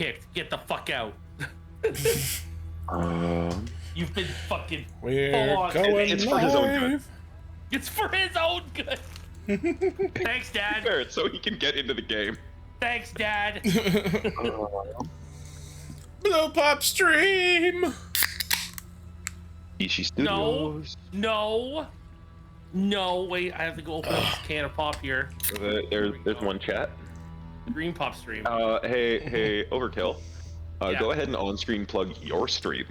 Get the fuck out. You've been fucking We're full-on. going It's for his own good. live. It's for his own good. Thanks, Dad. Fair, so he can get into the game. Thanks, Dad. BluePopStream. Ichi Studios. No. Wait, I have to go open up this can of pop here. There's one chat. Green pop stream. Hey, Overkill. Yeah. Go ahead and on-screen plug your stream.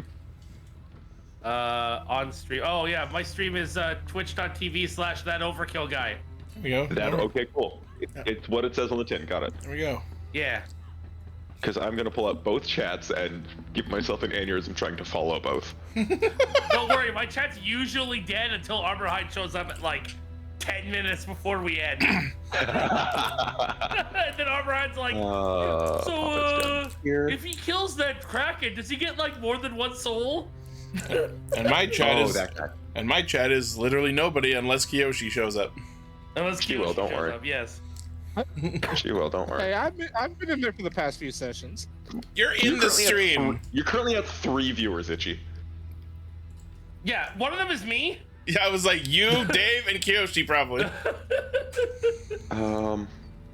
On stream. Oh yeah, my stream is twitch.tv/thatoverkill guy. There we go. Okay, cool. It's what it says on the tin. Got it. There we go. Yeah. Because I'm gonna pull up both chats and give myself an aneurysm trying to follow both. Don't worry, my chat's usually dead until Armorhide shows up at like 10 minutes before we end. And then Armorhide's like, if he kills that Kraken, does he get like more than one soul? And my chat is that guy. and my chat is literally nobody unless Kiyoshi shows up. Unless She will, don't worry. Up, yes. She will, don't worry. Hey, I've been in there for the past few sessions. You're in the stream. You currently have 3 viewers, Ichi. Yeah, one of them is me. Yeah, I was like you, Dave, and Kiyoshi probably.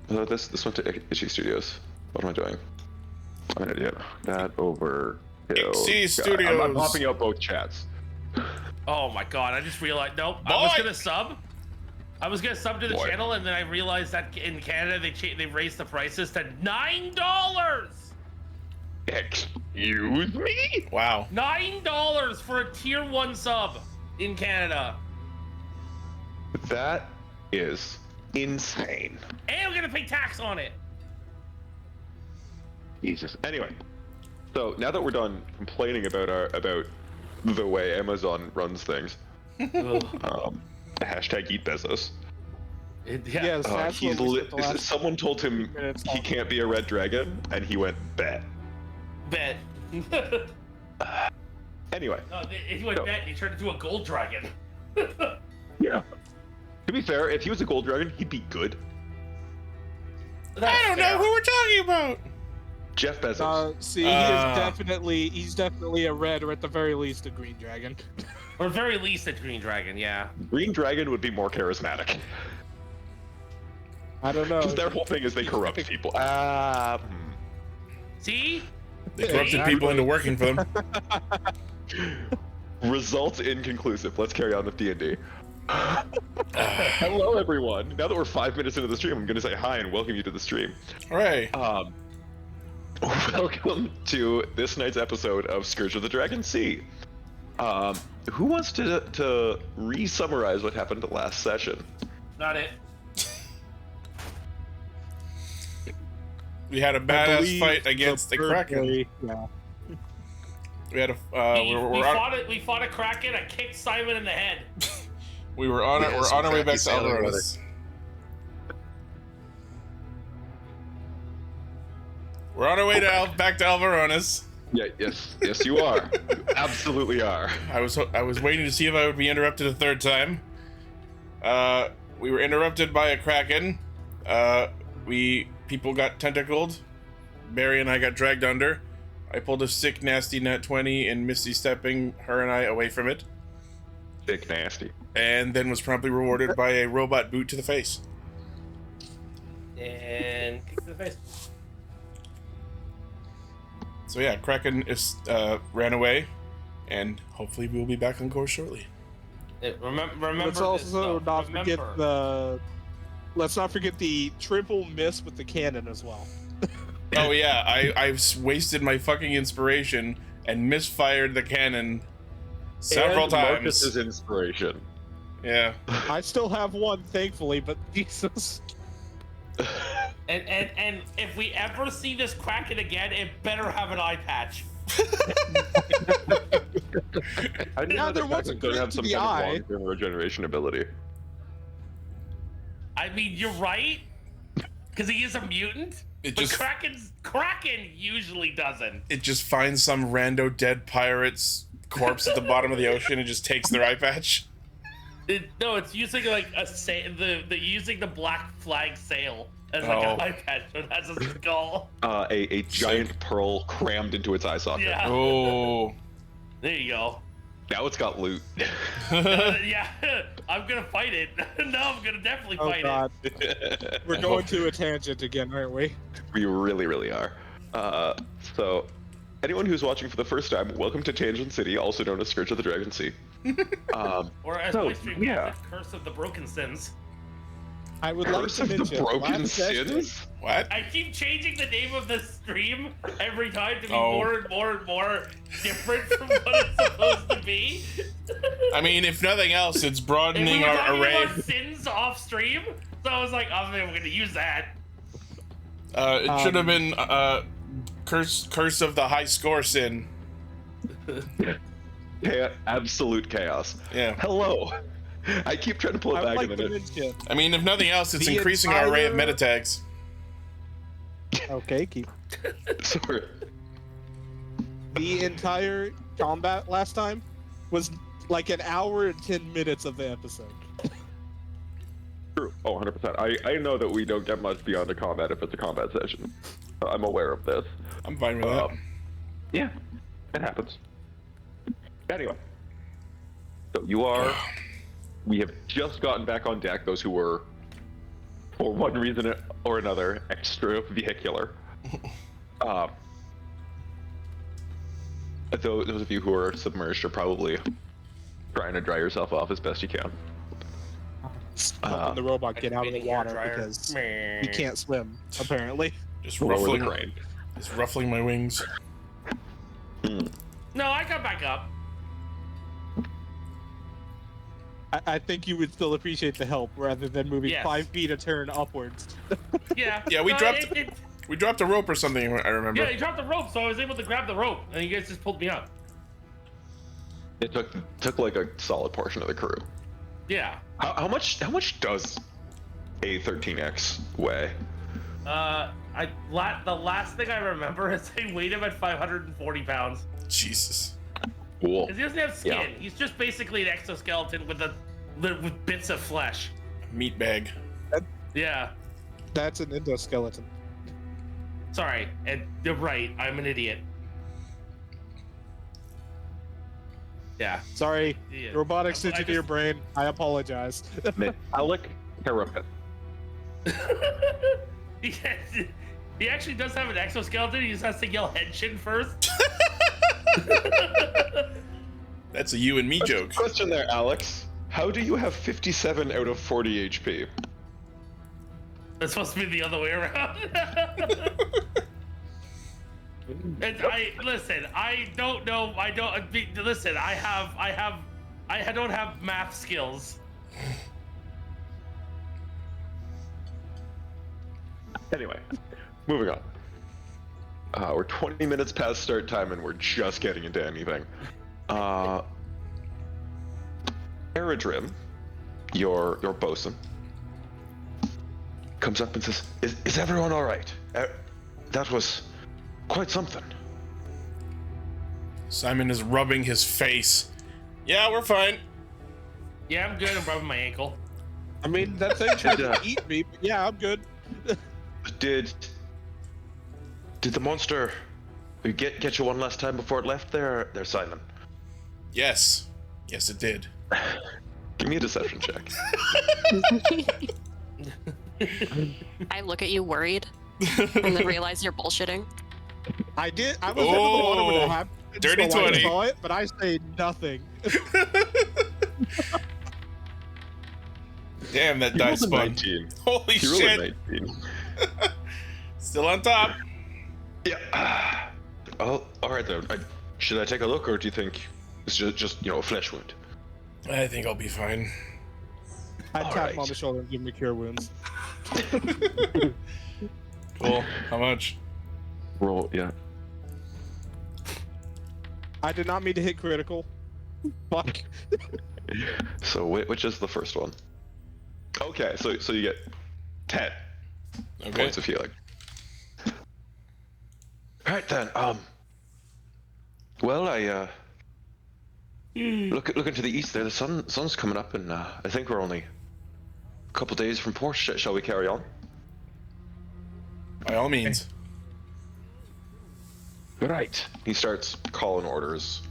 This went to Ichi Studios. What am I doing? I'm an idiot. That over. Ichi Studios. I'm popping out both chats. Oh my god, I just realized, nope, I was gonna sub. I was gonna sub to the channel, and then I realized that in Canada they raised the prices to $9. Excuse me? Wow. $9 for a tier 1 sub in Canada. That is insane. And I'm gonna pay tax on it. Jesus. Anyway, so now that we're done complaining about the way Amazon runs things, hashtag eat Bezos. Yes, that's what we spent the last someone told him he can't be a red dragon, and he went bet. Bet. Anyway. No, if you went bet, he turned into a gold dragon. Yeah. To be fair, if he was a gold dragon, he'd be good. That's I don't know who we're talking about. Jeff Bezos. he's definitely a red, or at the very least a green dragon. Or very least a green dragon, yeah. Green dragon would be more charismatic. I don't know. Because their whole thing is they corrupt people. See? They corrupted people into working for them. Results inconclusive. Let's carry on with D&D. Hello, everyone. Now that we're 5 minutes into the stream, I'm going to say hi and welcome you to the stream. Hooray. Welcome to this night's episode of Scourge of the Dragon Sea. Who wants to re-summarize what happened last session? Not it. We had a badass fight against the Kraken. Yeah. We had we fought a Kraken. I kicked Simon in the head. We were on we're on our way back to Alvaronis. We're on our way back to Alvaronis. Yeah, yes, you are. You absolutely are. I was waiting to see if I would be interrupted a third time. We were interrupted by a Kraken. People got tentacled. Barry and I got dragged under. I pulled a sick, nasty nat 20 and Misty stepping her and I away from it. Sick, nasty. And then was promptly rewarded by a robot boot to the face. And kick to the face. So yeah, Kraken ran away, and hopefully we'll be back on course shortly. Remember Let's also not forget let's not forget the triple miss with the cannon as well. Oh yeah, I've wasted my fucking inspiration and misfired the cannon several times. Marcus's inspiration. Yeah. I still have one, thankfully, but Jesus. And if we ever see this Kraken again, it better have an eye patch. I didn't know that Kraken could have some kind of long-term regeneration ability. I mean, you're right, because he is a mutant. But Kraken usually doesn't. It just finds some rando dead pirate's corpse at the bottom of the ocean and just takes their eye patch. No, it's using like using the black flag sail as like an iPad, so that's a skull. A giant pearl crammed into its eye socket. Yeah. Oh. There you go. Now it's got loot. Yeah, I'm gonna fight it. No, I'm gonna definitely Oh fight god. it. We're going to a tangent again, aren't we? We really, really are. So, anyone who's watching for the first time, welcome to Tangent City, also known as Scourge of the Dragon Sea. Or as So, my stream calls it, Curse of the Broken Sins. I would like Curse to of the mention Broken last session- Sins? What? I keep changing the name of the stream every time to be Oh. more and more and more different from what it's supposed to be. I mean, if nothing else, it's And we broadening were our talking array. about sins off stream, so I was like, oh, man, we're gonna use that. It should have been Curse of the High Score Sin. Absolute chaos. Yeah. Hello. I keep trying to pull it I would back like and to then it... mention. I mean, if nothing else, it's The increasing our array of entire- meta tags. Okay, keep. Sorry. The entire combat last time was like an hour and 10 minutes of the episode. True. Oh, 100%. I know that we don't get much beyond a combat if it's a combat session. I'm aware of this. I'm fine with that. Yeah, it happens. Anyway. So you are... We have just gotten back on deck, those who were, for one reason or another, extra vehicular. Those of you who are submerged are probably trying to dry yourself off as best you can. Helping the robot get out of the Activating hair water dryer. because Meh. he can't swim, apparently. Just Roll with ruffling, the crane. just ruffling my wings. No, I got back up. I think you would still appreciate the help rather than moving Yes. 5 feet a turn upwards. Yeah. Yeah, we No, dropped- We dropped a rope or something, I remember. Yeah, he dropped the rope, so I was able to grab the rope, and you guys just pulled me up. It took like a solid portion of the crew. Yeah. How much does a 13X weigh? The last thing I remember is I weighed him at 540 pounds. Jesus. Cool. Because he doesn't have skin. Yeah. He's just basically an exoskeleton with with bits of flesh. Meat bag. Yeah. That's an endoskeleton. Sorry, and you're right. I'm an idiot. Yeah. Sorry, Yeah. robotics I into your brain. I apologize. Metallic carapace. He actually does have an exoskeleton. He just has to yell Henshin first. That's a you and me joke. Question there, Alex. How do you have 57 out of 40 HP? That's supposed to be the other way around. Listen. I don't know. Listen. I don't have math skills. Anyway, moving on. We're 20 minutes past start time and we're just getting into anything. Aerodrim, your bosun, comes up and says, "Is everyone all right? That was quite something." Simon is rubbing his face. Yeah, we're fine. Yeah, I'm good. I'm rubbing my ankle. I mean, that thing tried to eat me, but yeah, I'm good. Did the monster get you one last time before it left there, Simon? Yes. Yes, it did. Give me a deception check. I look at you worried and then realize you're bullshitting. I did. I was in the water when it happened. Dirty so 20. I saw it, but I say nothing. Damn, that You die rolled a spun. 19. Holy You rolled a shit. 19. Still on top. Yeah. Oh, all right then. Should I take a look, or do you think it's just a flesh wound? I think I'll be fine. I tap him Alright. on the shoulder and give him a cure wounds. Cool. How much? Roll, yeah. I did not mean to hit critical. Fuck. So which is the first one? Okay, so you get 10 Okay. points of healing. Right then. Well, I looking to the east there. The sun's coming up, and I think we're only a couple days from port. Shall we carry on? By all means. Right. He starts calling orders.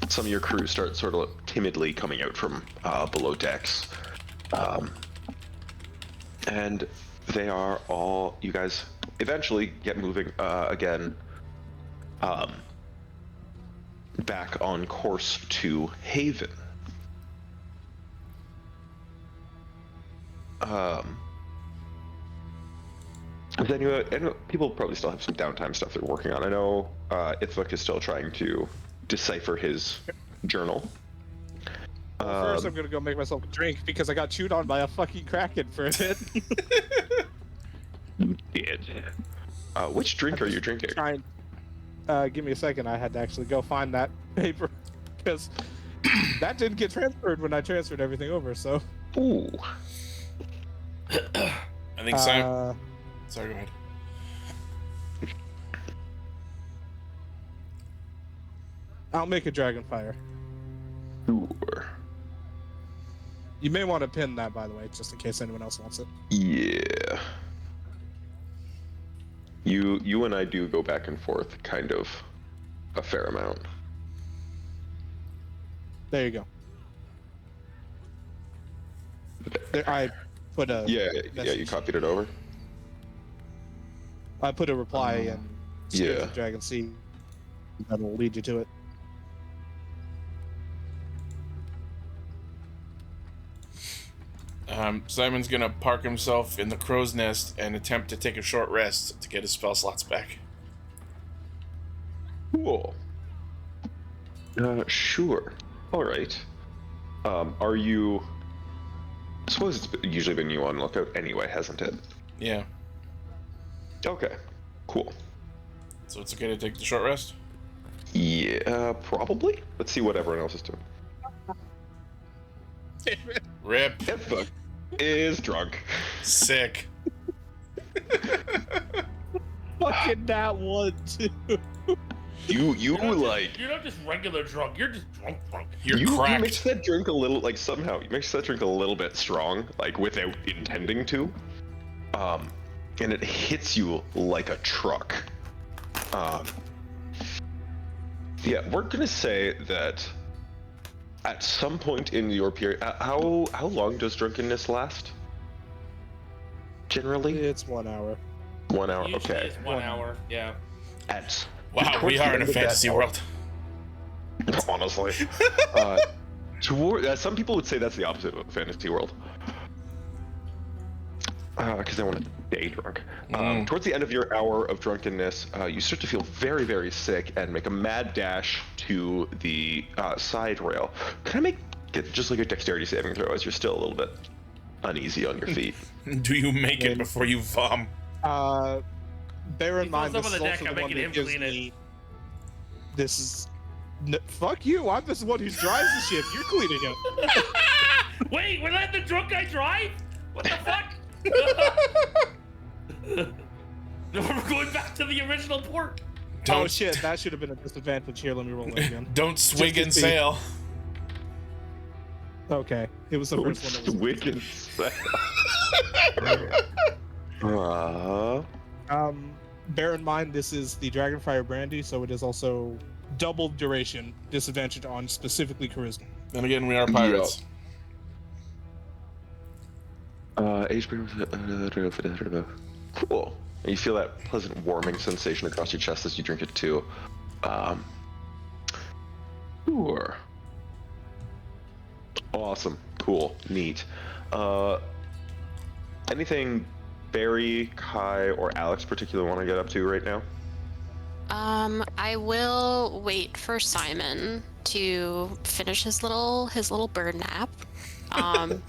Some of your crew start sort of timidly coming out from below decks. And they are all, you guys eventually get moving again, back on course to Haven. And people probably still have some downtime stuff they're working on. I know Ithvuc is still trying to decipher his journal. First, I'm gonna go make myself a drink because I got chewed on by a fucking kraken for a bit. You did. Which drink are you drinking? Give me a second. I had to actually go find that paper because that didn't get transferred when I transferred everything over. So. Ooh. I think Simon. Sorry, go ahead. I'll make a dragonfire. Sure. You may want to pin that, by the way, just in case anyone else wants it. Yeah. You and I do go back and forth, kind of, a fair amount. There you go. There, I put a Yeah, message. you copied it over? I put a reply and Yeah. Dragon Sea. That'll lead you to it. Simon's gonna park himself in the crow's nest and attempt to take a short rest to get his spell slots back. Cool. Sure. All right. Are you? I suppose it's usually been you on lookout anyway, hasn't it? Yeah. Okay. Cool. So it's okay to take the short rest? Yeah, probably. Let's see what everyone else is doing. Rip. Ithvuc is drunk. Sick. Fucking that one too. You like. You're not just regular drunk. You're just drunk. You're You cracked. mix that drink a little, like somehow you mix that drink a little bit strong, like without intending to, and it hits you like a truck. Yeah, we're gonna say that at some point in your period, how long does drunkenness last? Generally, It's 1 hour. 1 hour. Usually Okay. it's 1 hour. Yeah. At Wow, towards we the are in end a of that fantasy hour- world. Honestly, some people would say that's the opposite of a fantasy world. Because they want to stay drunk. Towards the end of your hour of drunkenness, you start to feel very, very sick and make a mad dash to the side rail. Can I get just like a dexterity saving throw as you're still a little bit uneasy on your feet? Do you make it before you vom? Bear in He mind, throws this up is on the also deck, the I'm one making that him gives clean it. me. This is. Fuck you! I'm the one who drives the ship. You're cleaning it. Wait, we're letting the drunk guy drive? What the fuck? No, we're going back to the original port. Oh shit! That should have been a disadvantage. Here, let me roll it again. Don't swig Just to and see. sail. Okay, it was the first one. That was Wicked. Bear in mind, this is the Dragonfire Brandy, so it is also double duration, disadvantage on specifically charisma. Then again, we are pirates. Cool. And you feel that pleasant warming sensation across your chest as you drink it too. Sure. Awesome. Cool. Neat. Anything Barry, Kai, or Alex particularly want to get up to right now? I will wait for Simon to finish his little bird nap, and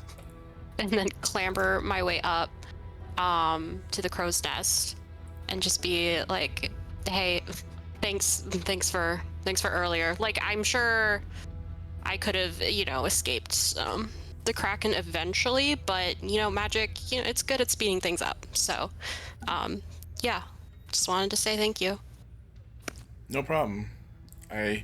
then clamber my way up, to the crow's nest, and just be like, "Hey, thanks for earlier. Like, I'm sure I could have, escaped the Kraken eventually, but magic, it's good at speeding things up. So, yeah, just wanted to say thank you." No problem. I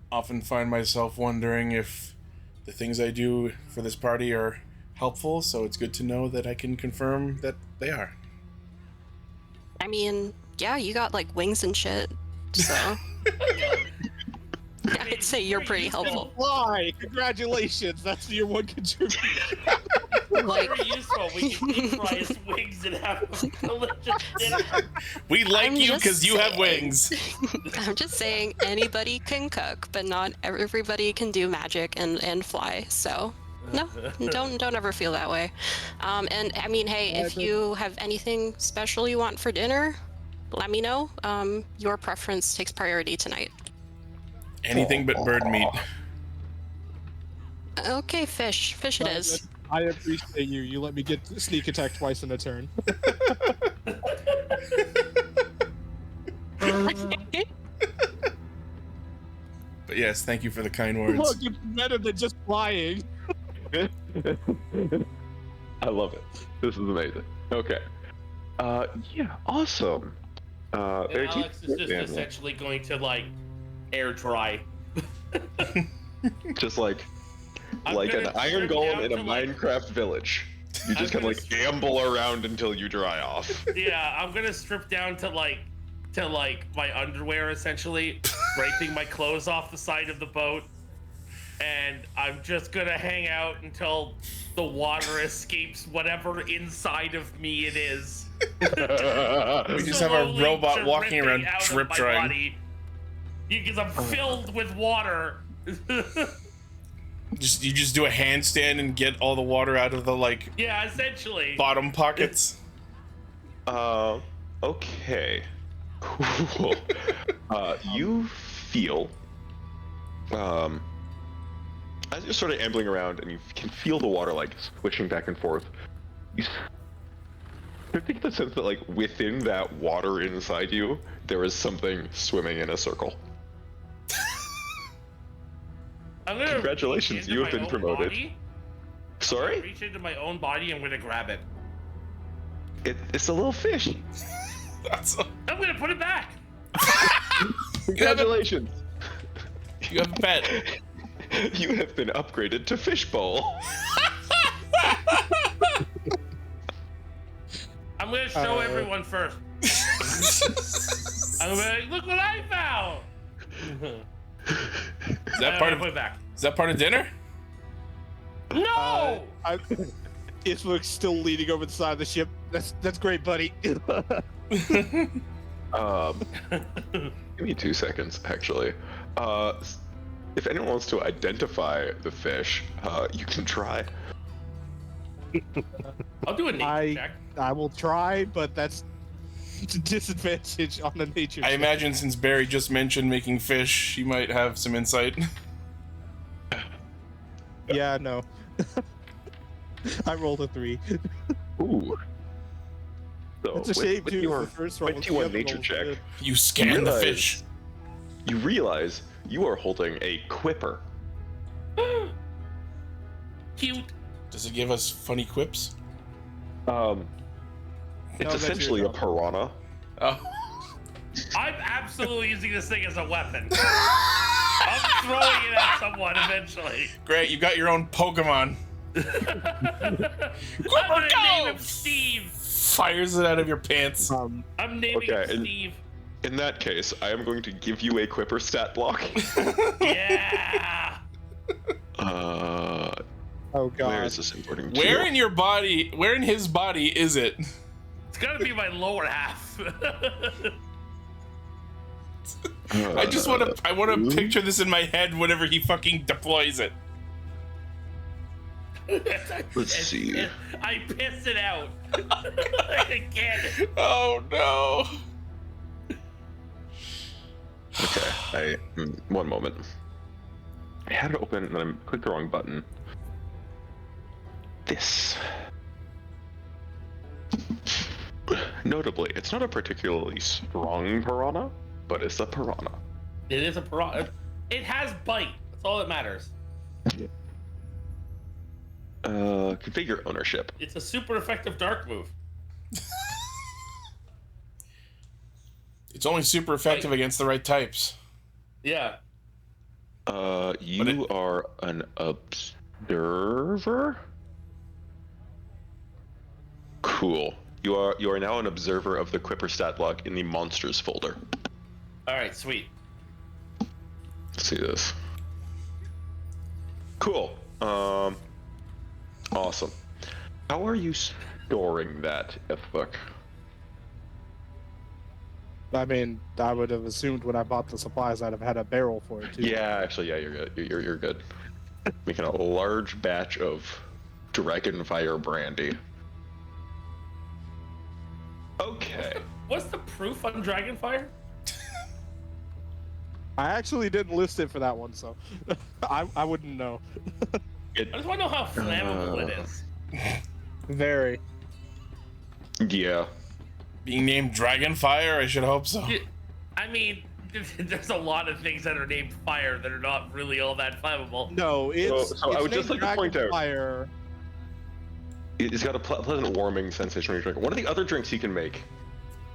often find myself wondering if the things I do for this party are helpful, so it's good to know that I can confirm that they are. I mean, yeah, you got like wings and shit, so I'd say you're pretty helpful. Fly! Congratulations, that's your one contribution. Like, Very useful. We can deep fry his wings and have a delicious dinner. We like I'm you just because you have saying. wings. I'm just saying anybody can cook, but not everybody can do magic and fly. So no, don't ever feel that way. And I mean, hey, if you have anything special you want for dinner, let me know. Your preference takes priority tonight. Anything but bird meat. Okay, fish. Fish it is. I appreciate you. You let me get sneak attack twice in a turn. But yes, thank you for the kind words. Look, it's better than just flying. I love it. This is amazing. Okay. Yeah, awesome. And Alex is just essentially going to like air dry. just like I'm an gonna iron strip golem down in a to, like- Minecraft village. You just I'm kind of gonna like amble around until you dry off. Yeah, I'm gonna strip down to like my underwear essentially, scraping my clothes off the side of the boat, and I'm just gonna hang out until the water escapes whatever inside of me it is. We just have a Slowly robot walking dripping around out of drip my drying. body, because I'm filled with water. You just do a handstand and get all the water out of the like Yeah, essentially. bottom pockets. Okay. Cool. You feel, as you're sort of ambling around and you can feel the water like swishing back and forth, you think the sense that like within that water inside you, there is something swimming in a circle. I'm gonna Congratulations, reach into you have my been own promoted. body. Sorry? Reach into my own body. I'm gonna grab it. It's a little fish. I'm gonna put it back. Congratulations. You have a pet. You have been upgraded to fishbowl. I'm gonna show everyone first. I'm gonna be like, look what I found. Is that part of put it back? Is that part of dinner? No. Ithvuc's still leaning over the side of the ship. That's great, buddy. Give me 2 seconds, actually. If anyone wants to identify the fish, you can try. I'll do a nature check. I will try, but that's a disadvantage on the nature I check. imagine since Barry just mentioned making fish, he might have some insight. Yeah, no. I rolled a 3. Ooh. So It's a shame, with too. your, The first roll with was your the other nature roll. check, You scan the fish. you realize you are holding a quipper. Cute. Does it give us funny quips? It's that's essentially a your piranha. Oh. I'm absolutely using this thing as a weapon. I'm throwing it at someone eventually. Great, you got your own Pokemon. I'm gonna name him Steve. Fires it out of your pants. I'm naming Okay, him and- Steve. In that case, I am going to give you a quipper stat block. Yeah. Oh, God. Where is this importing to? Where in your body, where in his body is it? It's gotta be my lower half. I just want to picture this in my head whenever he fucking deploys it. Let's see. I piss it out. I can't. Oh no. Okay, one moment. I had it open and I clicked the wrong button. This. Notably, it's not a particularly strong piranha, but it's a piranha. It is a piranha. It has bite. That's all that matters. Configure ownership. It's a super effective dark move. It's only super effective against the right types. Yeah. You are an observer? Cool. You are now an observer of the Quipper stat log in the monsters folder. All right, sweet. Let's see this. Cool. Awesome. How are you storing that, Ithvuc? I mean, I would have assumed when I bought the supplies, I'd have had a barrel for it too. Yeah, actually, yeah, you're good. You're good. Making a large batch of Dragonfire brandy. Okay. What's the proof on Dragonfire? I actually didn't list it for that one, so I wouldn't know. I just want to know how flammable it is. Very. Yeah. Being named Dragonfire, I should hope so. I mean, there's a lot of things that are named fire that are not really all that flammable. No, it's. So I would just like to point out. Fire. It's got a pleasant warming sensation when you drink it. One of the other drinks you can make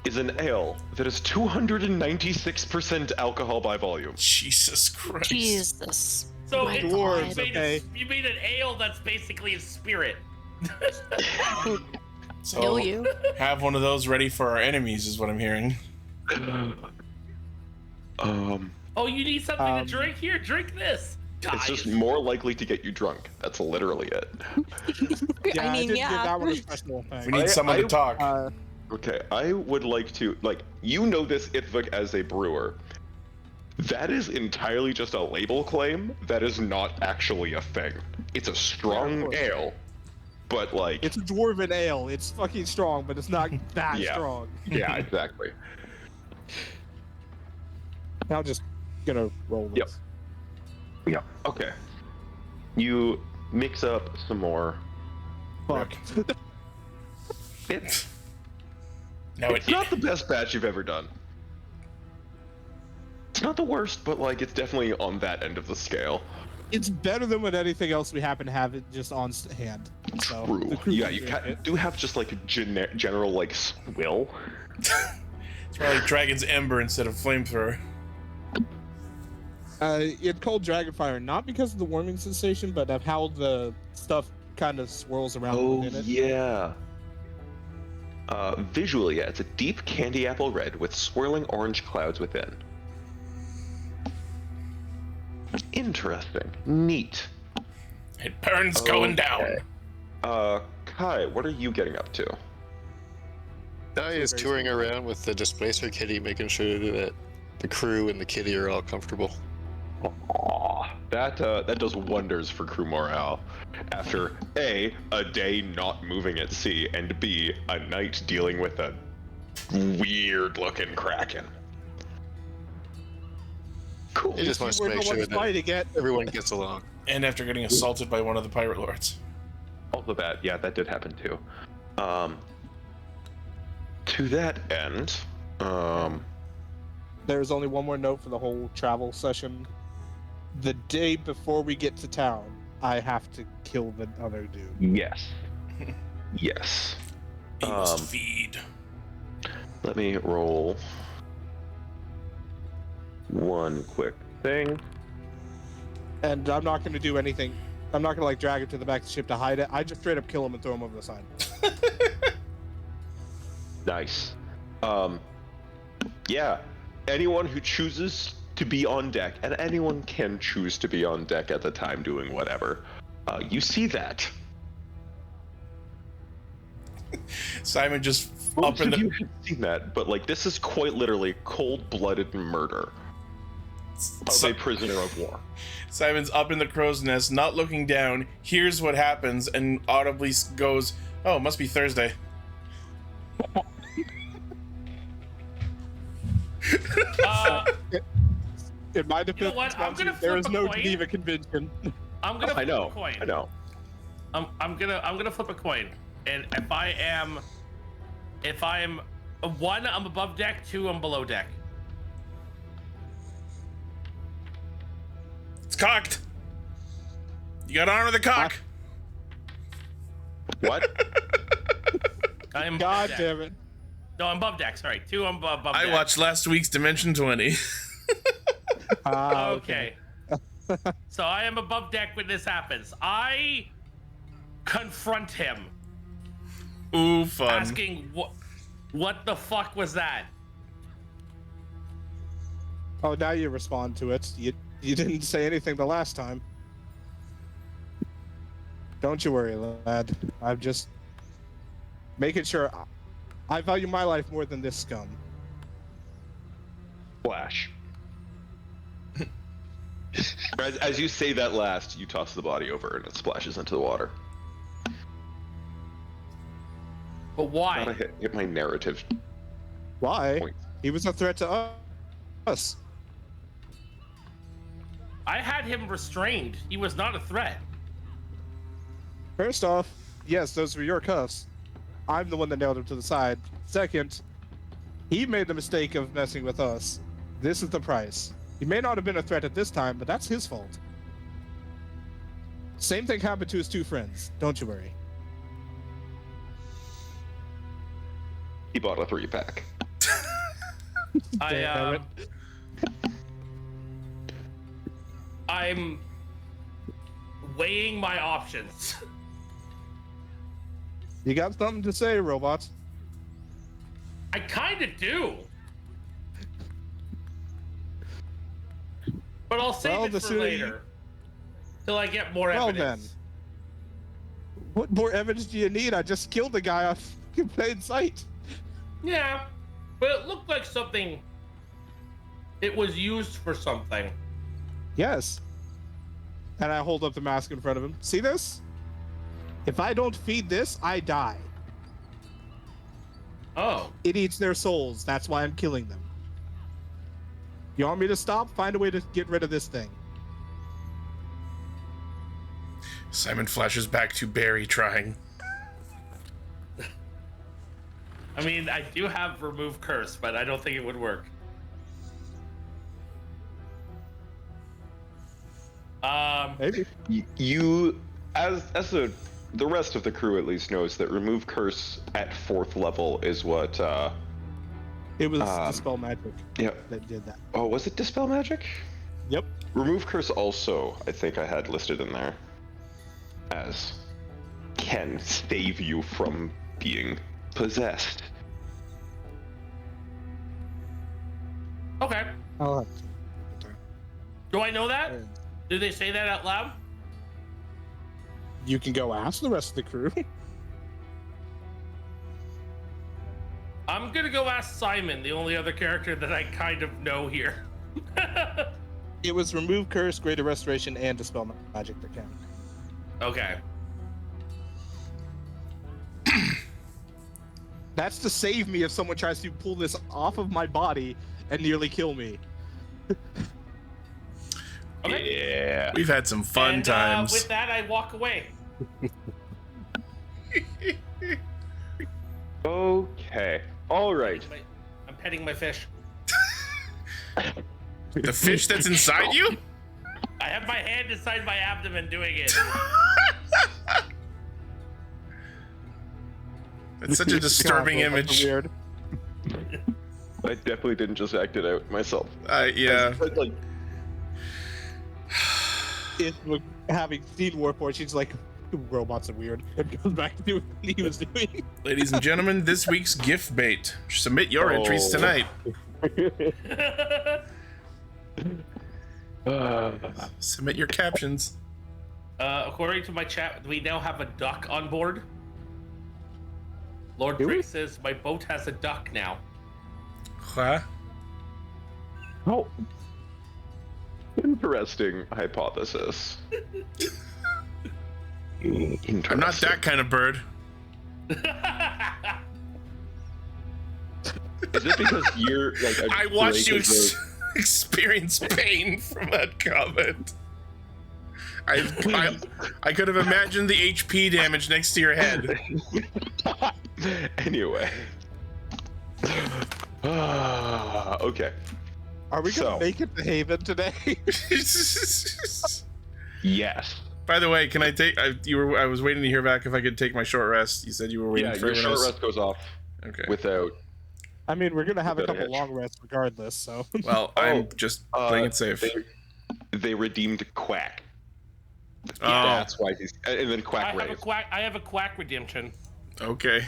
is an ale that is 296% alcohol by volume. Jesus Christ. Jesus. So My it's, God. you made an ale that's basically a spirit. So Kill you. have one of those ready for our enemies, is what I'm hearing. Oh, you need something to drink? Here, drink this. It's just more likely to get you drunk. That's literally it. Yeah, I mean, didn't yeah. give that one a special We thing. need someone to talk. Okay, I would like to, you know this Ithvuc as a brewer. That is entirely just a label claim. That is not actually a thing. It's a strong ale, but It's a dwarven ale. It's fucking strong, but it's not that Yeah. strong. yeah, exactly. I'm just gonna roll this. Yeah. Okay. You mix up some more. Fuck. It's Now it's not the best batch you've ever done. It's not the worst, but it's definitely on that end of the scale. It's better than what anything else we happen to have it just on hand. So, True. the crew Yeah, can you drink it. do have just general swill. It's probably Dragon's Ember instead of Flamethrower. It's called Dragonfire not because of the warming sensation, but of how the stuff kind of swirls around Oh within it. yeah. Visually, yeah, it's a deep candy apple red with swirling orange clouds within. Interesting. Neat. It burns going down. Kai, what are you getting up to? Now he is touring around with the displacer kitty, making sure that the crew and the kitty are all comfortable. Aw, that does wonders for crew morale. After A, a day not moving at sea, and B, a night dealing with a weird-looking kraken. Cool. He just wants to We're make the sure ones that fighting it. everyone gets along. And after getting assaulted by one of the pirate lords. Also that did happen too. To that end, There's only one more note for the whole travel session. The day before we get to town, I have to kill the other dude. yes. Yes. He must feed. Let me roll one quick thing. And I'm not going to do anything. I'm not going to drag him to the back of the ship to hide it. I just straight up kill him and throw him over the side. Nice. Yeah. Anyone who chooses to be on deck, and anyone can choose to be on deck at the time doing whatever, you see that. Simon just Most up in of you the. have seen that, but this is quite literally cold-blooded murder of a prisoner of war. Simon's up in the crow's nest, not looking down, hears what happens, and audibly goes, "Oh, it must be Thursday." In my defense, You know what? I'm gonna there is flip a no coin. Geneva Convention. I'm gonna flip a coin. I know. I'm gonna flip a coin, and if I'm one, I'm above deck. Two, I'm below deck. It's cocked. You gotta honor the cock. What? I'm God above deck. damn it. No, I'm above deck. Sorry, two, I'm above deck. I watched last week's Dimension 20. Okay. So I am above deck when this happens. I confront him. Ooh, fun. asking what the fuck was that? Oh, now you respond to it. You didn't say anything the last time. Don't you worry, lad. I'm just making sure I value my life more than this scum. Flash. As you say that last, you toss the body over and it splashes into the water. But why? Gotta hit my narrative. Why? Point. He was a threat to us. I had him restrained. He was not a threat. First off, yes, those were your cuffs. I'm the one that nailed him to the side. Second, he made the mistake of messing with us. This is the price. He may not have been a threat at this time, but that's his fault. Same thing happened to his two friends. Don't you worry. He bought a 3-pack. Damn it. I'm weighing my options. You got something to say, robots? I kind of do. But I'll save Well, it the for sooner later. Till I get more Well, evidence. What more evidence do you need? I just killed the guy off in plain sight. Yeah, but it looked like something. It was used for something. Yes. And I hold up the mask in front of him. See this? If I don't feed this, I die. Oh. It eats their souls. That's why I'm killing them. You want me to stop? Find a way to get rid of this thing. Simon flashes back to Barry trying. I mean, I do have remove curse, but I don't think it would work. Maybe. You, as the rest of the crew at least knows that remove curse at 4th level is what. It was Dispel Magic Yeah. that did that. Oh, was it dispel magic? Yep. Remove curse also, I think I had listed in there as can save you from being possessed. Okay. I'll have to. Do I know that? Did they say that out loud? You can go ask the rest of the crew. I'm gonna go ask Simon, the only other character that I kind of know here. It was remove curse, greater restoration, and dispel magic that count. Okay. That's to save me if someone tries to pull this off of my body and nearly kill me. Okay. Yeah. We've had some fun And, times. with that, I walk away. Okay. All right. I'm petting my fish. The fish that's inside you? I have my hand inside my abdomen doing it. That's such a disturbing God, that's image. Weird. I definitely didn't just act it out myself. Yeah. Like, Ithvuc, having seen Warforged, she's like, robots are weird, and goes back to do what he was doing. Ladies and gentlemen, this week's gift bait. Submit your entries tonight. Submit your captions. According to my chat, we now have a duck on board. Lord Do we? Drake says my boat has a duck now. Huh? oh. Interesting hypothesis. Interesting. I'm not that kind of bird. Is it because you're like a I watched you Drake is experience pain from that comment. I could have imagined the HP damage next to your head. Anyway. Okay. Are we gonna So- make it to Haven today? Yes. By the way, can I take? I was waiting to hear back if I could take my short rest. You said you were waiting Yeah, for your everyone short else. rest goes off Okay. without. I mean, we're gonna have a Without a couple hitch. long rests regardless, so. Well, I'm just playing it safe. They redeemed Quack. Oh, That's why he's. And then Quack I have a raised. quack. I have a quack redemption. okay.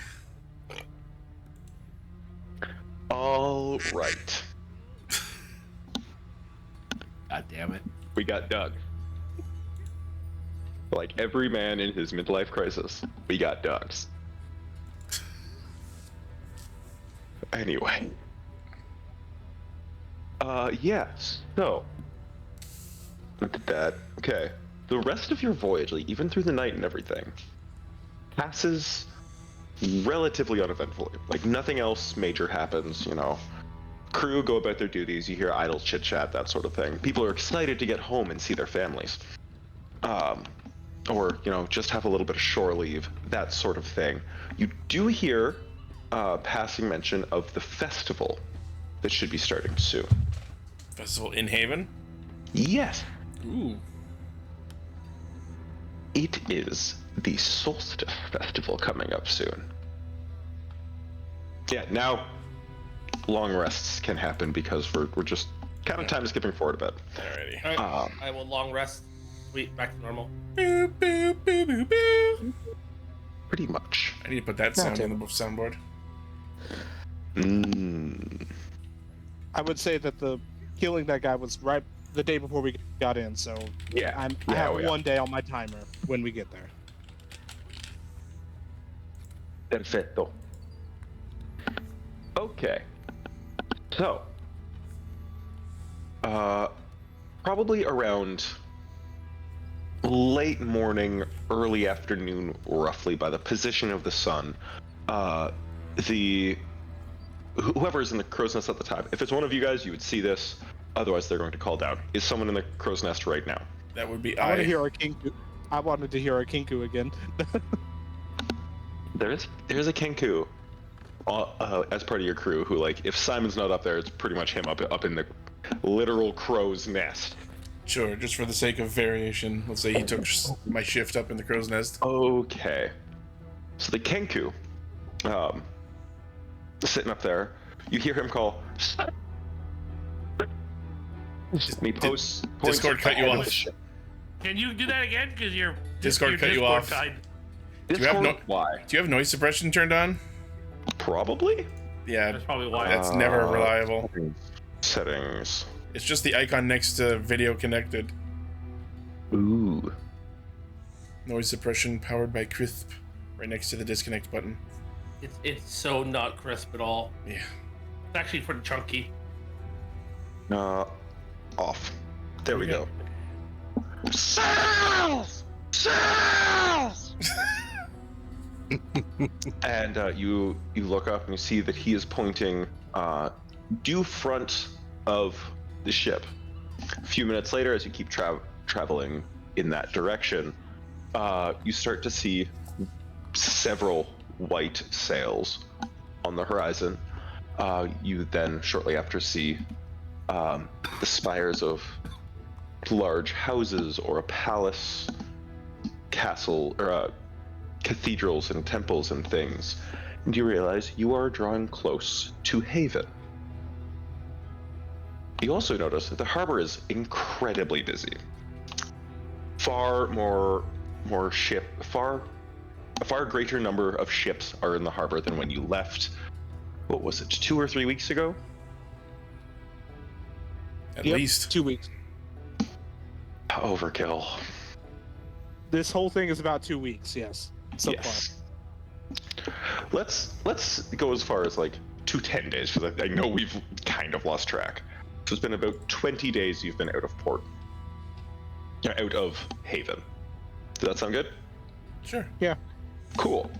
All right. God damn it. We got Doug. Like every man in his midlife crisis, we got Dougs. Anyway. Yes. So. Look at that. Okay. The rest of your voyage, like, even through the night and everything, passes relatively uneventfully. Like, nothing else major happens, you know. Crew go about their duties, you hear idle chit-chat, that sort of thing. People are excited to get home and see their families. Or, you know, just have a little bit of shore leave, that sort of thing. You do hear passing mention of the festival that should be starting soon. Festival in Haven? Yes, Ooh. it is the Solstice Festival coming up soon. Yeah, now long rests can happen because we're just kind of time skipping forward a bit. Alrighty. Alright, I will long rest. Sweet, back to normal. Boop, boop, boop, boop, boop. Pretty much. I need to put that sound on the soundboard. I would say that the killing that guy was right the day before we got in, so Yeah. I have 1 day on my timer when we get there. Perfetto. Okay. So, probably around late morning, early afternoon, roughly, by the position of the sun, whoever's in the crow's nest at the time, if it's one of you guys, you would see this. Otherwise, they're going to call down. Is someone in the crow's nest right now? That would be I want I. to hear our Kinku. I wanted to hear our Kinku again. There's a Kenku as part of your crew who, like, if Simon's not up there, it's pretty much him up in the literal crow's nest. Sure, just for the sake of variation, let's say he took my shift up in the crow's nest. Okay. So the Kenku, sitting up there, you hear him call. He posts. Discord cut you off. Can you do that again? Because your Discord cut you Discord off. died. Do you have no- Why? Do you have noise suppression turned on? Probably. Yeah, That's probably why. that's never reliable. Settings. It's just the icon next to video connected. Ooh. Noise suppression powered by Crisp, right next to the disconnect button. It's so not crisp at all. Yeah. It's actually pretty chunky. Off. There we go. Sales! Sales! And you look up and you see that he is pointing due front of the ship. A few minutes later, as you keep traveling in that direction, you start to see several white sails on the horizon. You then, shortly after, see the spires of large houses or a palace, castle, or cathedrals and temples and things. And you realize you are drawing close to Haven. You also notice that the harbor is incredibly busy. A far greater number of ships are in the harbor than when you left. What was it, 2 or 3 weeks ago? At Yep, least. 2 weeks. Overkill. This whole thing is about 2 weeks. Yes. So Yes. Let's go as far as like 10 days, because I know we've kind of lost track. So it's been about 20 days you've been out of port. Out of Haven. Does that sound good? Sure. far. Yeah. Cool.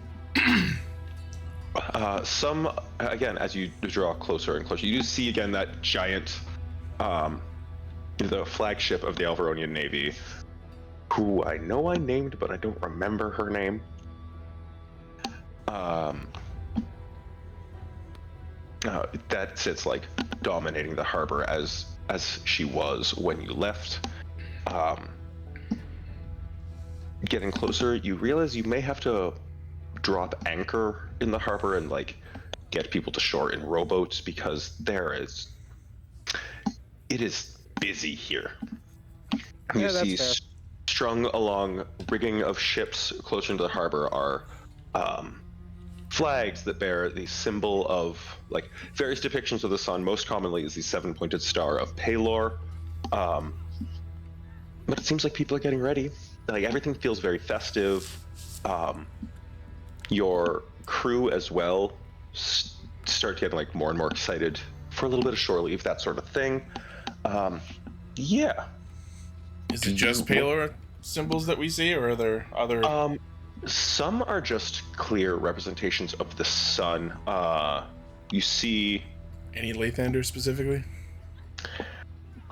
Again, as you draw closer and closer, you do see again that giant, the flagship of the Alvaronian Navy, who I know I named, but I don't remember her name. That sits like dominating the harbor as she was when you left. Getting closer, you realize you may have to drop anchor in the harbor and like get people to shore in rowboats, because it is busy here. You Yeah, that's see fair. strung along rigging of ships closer into the harbor are flags that bear the symbol of like various depictions of the sun. Most commonly is the seven-pointed star of Palor. But it seems like people are getting ready. Like everything feels very festive. Your crew as well start getting like more and more excited for a little bit of shore leave, that sort of thing. Yeah. Is it just Palor symbols that we see, or are there other? Some are just clear representations of the sun. You see, Any Lathander specifically?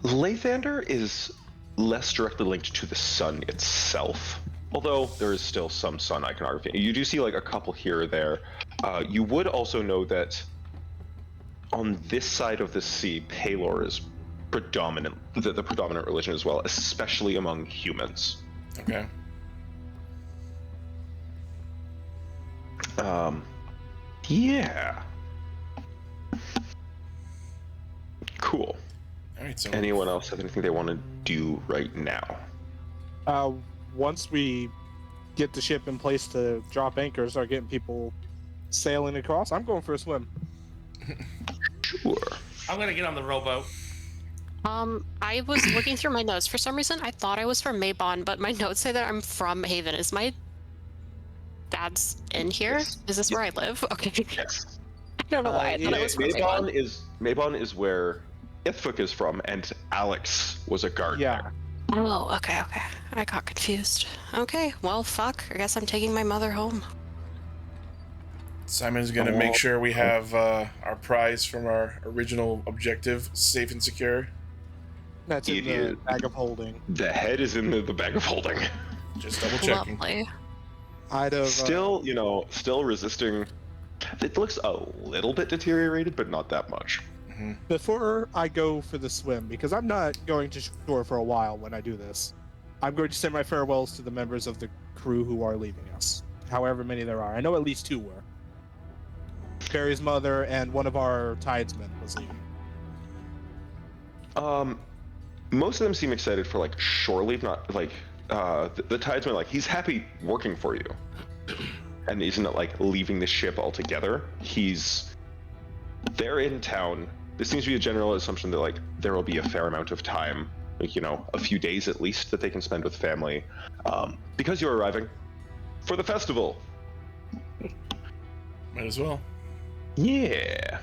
Lathander is less directly linked to the sun itself, although there is still some sun iconography. You do see like a couple here or there. You would also know that on this side of the sea, Palor is predominant, the predominant religion as well, especially among humans. Okay. Yeah. Cool. All right. So Anyone else have anything they want to do right now? Once we get the ship in place to drop anchor, start getting people sailing across, I'm going for a swim. Sure. I'm gonna get on the rowboat. I was looking through my notes. For some reason, I thought I was from Maybon, but my notes say that I'm from Haven. Is my dad's in here? Yes. Is this where I live? Okay. Yes. I don't know why I thought I was from Maybon. Maybon is where Ithvuc is from, and Alex was a guard. Yeah. Oh, okay. I got confused. Okay, well, fuck. I guess I'm taking my mother home. Simon's gonna make sure we have our prize from our original objective safe and secure. That's in the bag of holding. The head is in the bag of holding. Just double checking. Lovely. I'd have Still resisting. It looks a little bit deteriorated, but not that much. before I go for the swim, because I'm not going to shore for a while when I do this, I'm going to say my farewells to the members of the crew who are leaving us. However many there are. I know at least 2 were. Barry's mother and one of our tidesmen was leaving. Most of them seem excited for like shore leave, not like the tidesman. Like he's happy working for you, and he's not like leaving the ship altogether. They're in town. This seems to be a general assumption that like there will be a fair amount of time, like a few days at least that they can spend with family, because you're arriving for the festival. Might as well. Yeah.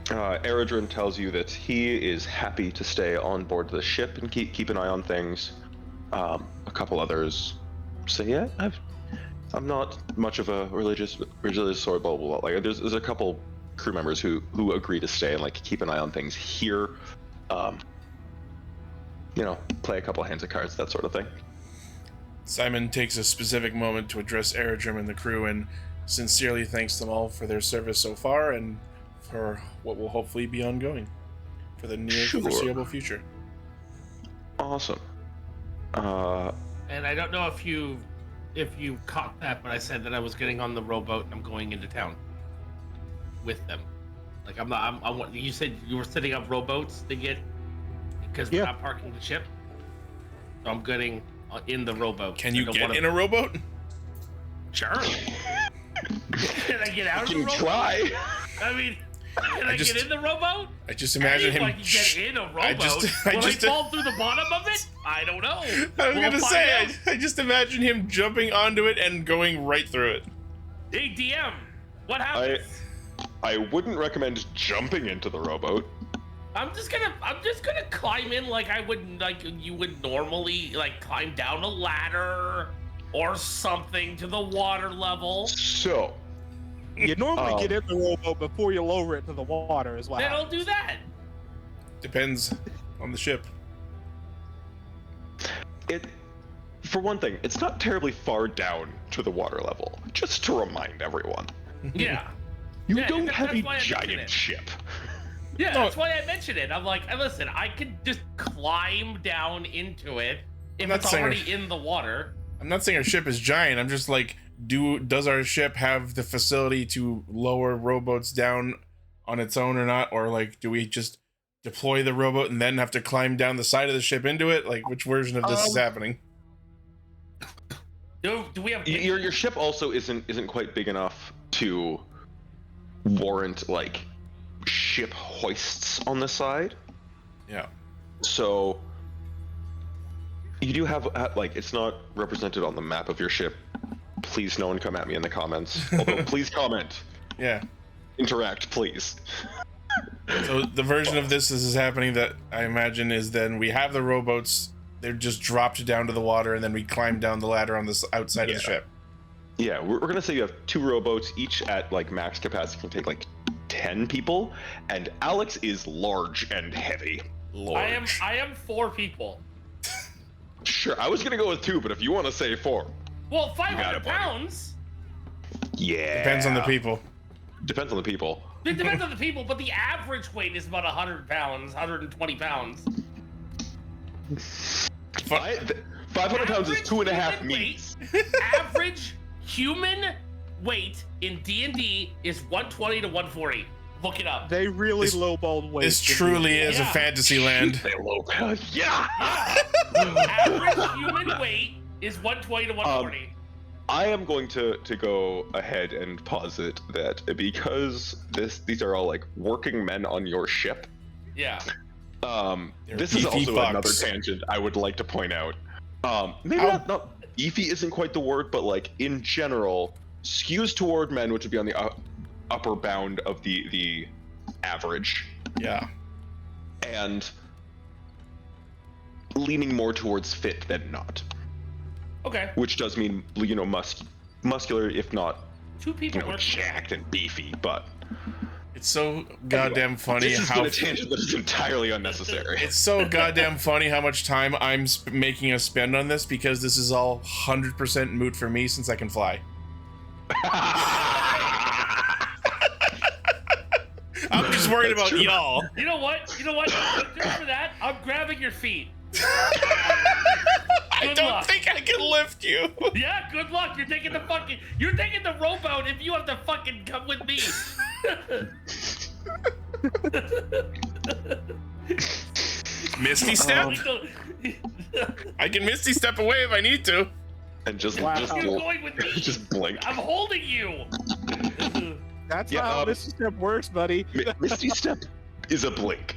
Eredrin tells you that he is happy to stay on board the ship and keep an eye on things. A couple others say, yeah, I'm not much of a religious or blah blah blah. Like there's a couple crew members who agree to stay and like keep an eye on things here. Play a couple hands of cards, that sort of thing. Simon takes a specific moment to address Eredrim and the crew and sincerely thanks them all for their service so far and for what will hopefully be ongoing for the near foreseeable future. Awesome. And I don't know if you caught that, but I said that I was getting on the rowboat and I'm going into town with them. Like you said you were setting up rowboats to get, because we're not parking the ship. So I'm getting in the rowboat. Can you get in a rowboat? Sure. Can I get out of the rowboat? Try. I mean, can I get in the rowboat? I just imagine him. I can get in a rowboat. I Will I fall through the bottom of it? I don't know. I was gonna say, I just imagine him jumping onto it and going right through it. Hey, DM, what happens? I wouldn't recommend jumping into the rowboat. I'm just gonna climb in like you would normally, like climb down a ladder or something to the water level. So You normally get in the rowboat before you lower it to the water as well. Then I'll do that. Depends on the ship. For one thing, it's not terribly far down to the water level. Just to remind everyone. Yeah. You Yeah, don't that's have a why I mentioned giant it. ship. Yeah, that's why I mentioned it. I'm like, listen, I could just climb down into it if it's already in the water. I'm not saying our ship is giant. I'm just like, does our ship have the facility to lower rowboats down on its own or not? Or like, do we just deploy the rowboat and then have to climb down the side of the ship into it? Like, which version of this is happening? Do we have? Your ship also isn't quite big enough to warrant like ship hoists on the side. Yeah. So you do have like it's not represented on the map of your ship. Please, no one come at me in the comments. Although, please comment, Yeah. interact, please. So the version of this is happening that I imagine is then we have the rowboats. They're just dropped down to the water, and then we climb down the ladder on the outside of the ship. Yeah, we're gonna say you have 2 rowboats, each at like max capacity can take like 10 people, and Alex is large and heavy. Large. I am 4 people. Sure, I was gonna go with 2, but if you want to say 4, Well, got 500 it, buddy. pounds. yeah. Depends on the people. Depends on the people. It depends on the people, but the average weight is about 100 pounds, 120 pounds. 500 pounds is 2.5 human meters. Average human weight in D&D is 120 to 140. Look it up. They really This- lowballed weight. This truly is a Yeah. fantasy land. They low pound. Yeah. Average human weight is 120 to 140. I am going to go ahead and posit that because these are all like working men on your ship. Yeah. They're This is beefy also fucks. another tangent I would like to point out. Maybe How- not beefy isn't quite the word, but like in general, skews toward men, which would be on the upper bound of the average, Yeah. and leaning more towards fit than not, Okay. which does mean muscular, if not 2 people work. jacked and beefy. But It's so goddamn funny this has how been a tangent that is entirely unnecessary. it's so goddamn funny how much time I'm making us spend on this because this is all 100% moot for me since I can fly. I'm just worried That's about true. y'all. You know what? Just for that, I'm grabbing your feet. I Good don't luck. think I can lift you. Yeah, good luck. You're taking the rowboat if you have to fucking come with me. Misty step? I can Misty step away if I need to. And just Wow. just, You're going with me. just blink. I'm holding you. That's Yeah, how this step works, buddy. Misty Step is a blink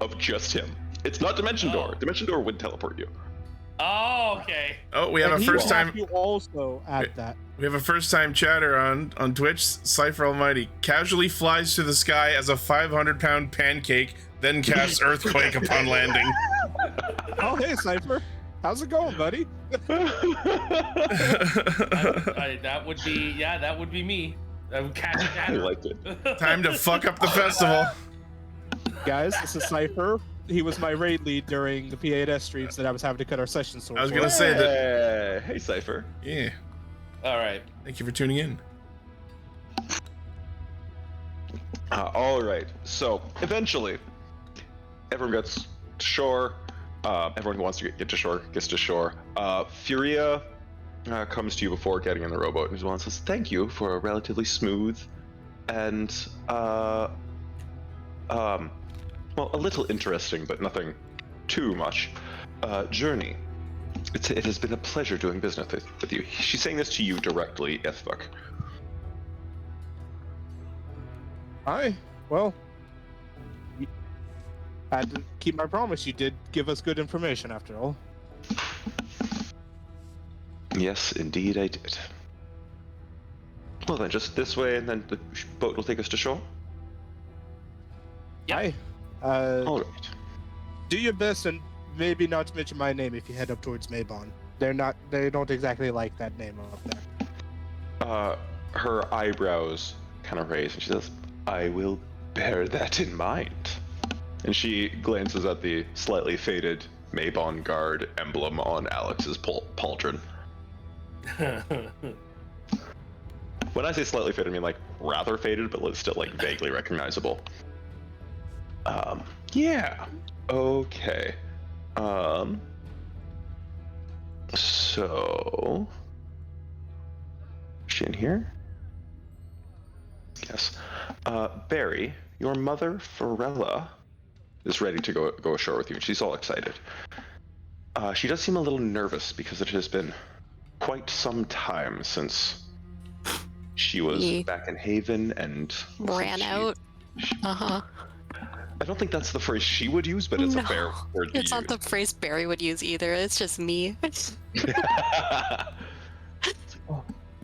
of just him. It's not Dimension Door. Oh. Dimension Door would teleport you. Oh, okay. Oh, we have And a he will first time. have to also add that. We have a first time chatter on Twitch. Cypher Almighty casually flies to the sky as a 500-pound pancake, then casts Earthquake upon landing. Oh, hey, Cypher. How's it going, buddy? That would be me. I would catch I that. liked it. Time to fuck up the festival. Guys, this is Cypher. He was my raid lead during the P8S streams that I was having to cut our sessions for. I was gonna say that. Hey, Cypher. Yeah. All right. Thank you for tuning in. All right. So eventually, everyone gets to shore. Everyone who wants to get to shore gets to shore. Furia comes to you before getting in the rowboat and says, "Thank you for a relatively smooth and well, a little interesting, but nothing too much journey. It has been a pleasure doing business with you." She's saying this to you directly, Ithvuc. Hi. Well, I had to keep my promise. You did give us good information, after all. Yes, indeed I did. Well then, just this way, and then the boat will take us to shore. Hi. All right. Do your best and maybe not mention my name if you head up towards Maybon. They don't exactly like that name up there. Her eyebrows kind of raise, and she says, "I will bear that in mind." And she glances at the slightly faded Maybon Guard emblem on Alex's pauldron. When I say slightly faded, I mean like rather faded, but it's still like vaguely recognizable. Yeah. Okay. So, is she in here? Yes. Barry, your mother, Farella, is ready to go ashore with you. She's all excited. She does seem a little nervous because it has been quite some time since she was He back in Haven and ran out. Uh-huh. I don't think that's the phrase she would use, but it's a fair word to It's not the use. phrase Barry would use either. It's just me.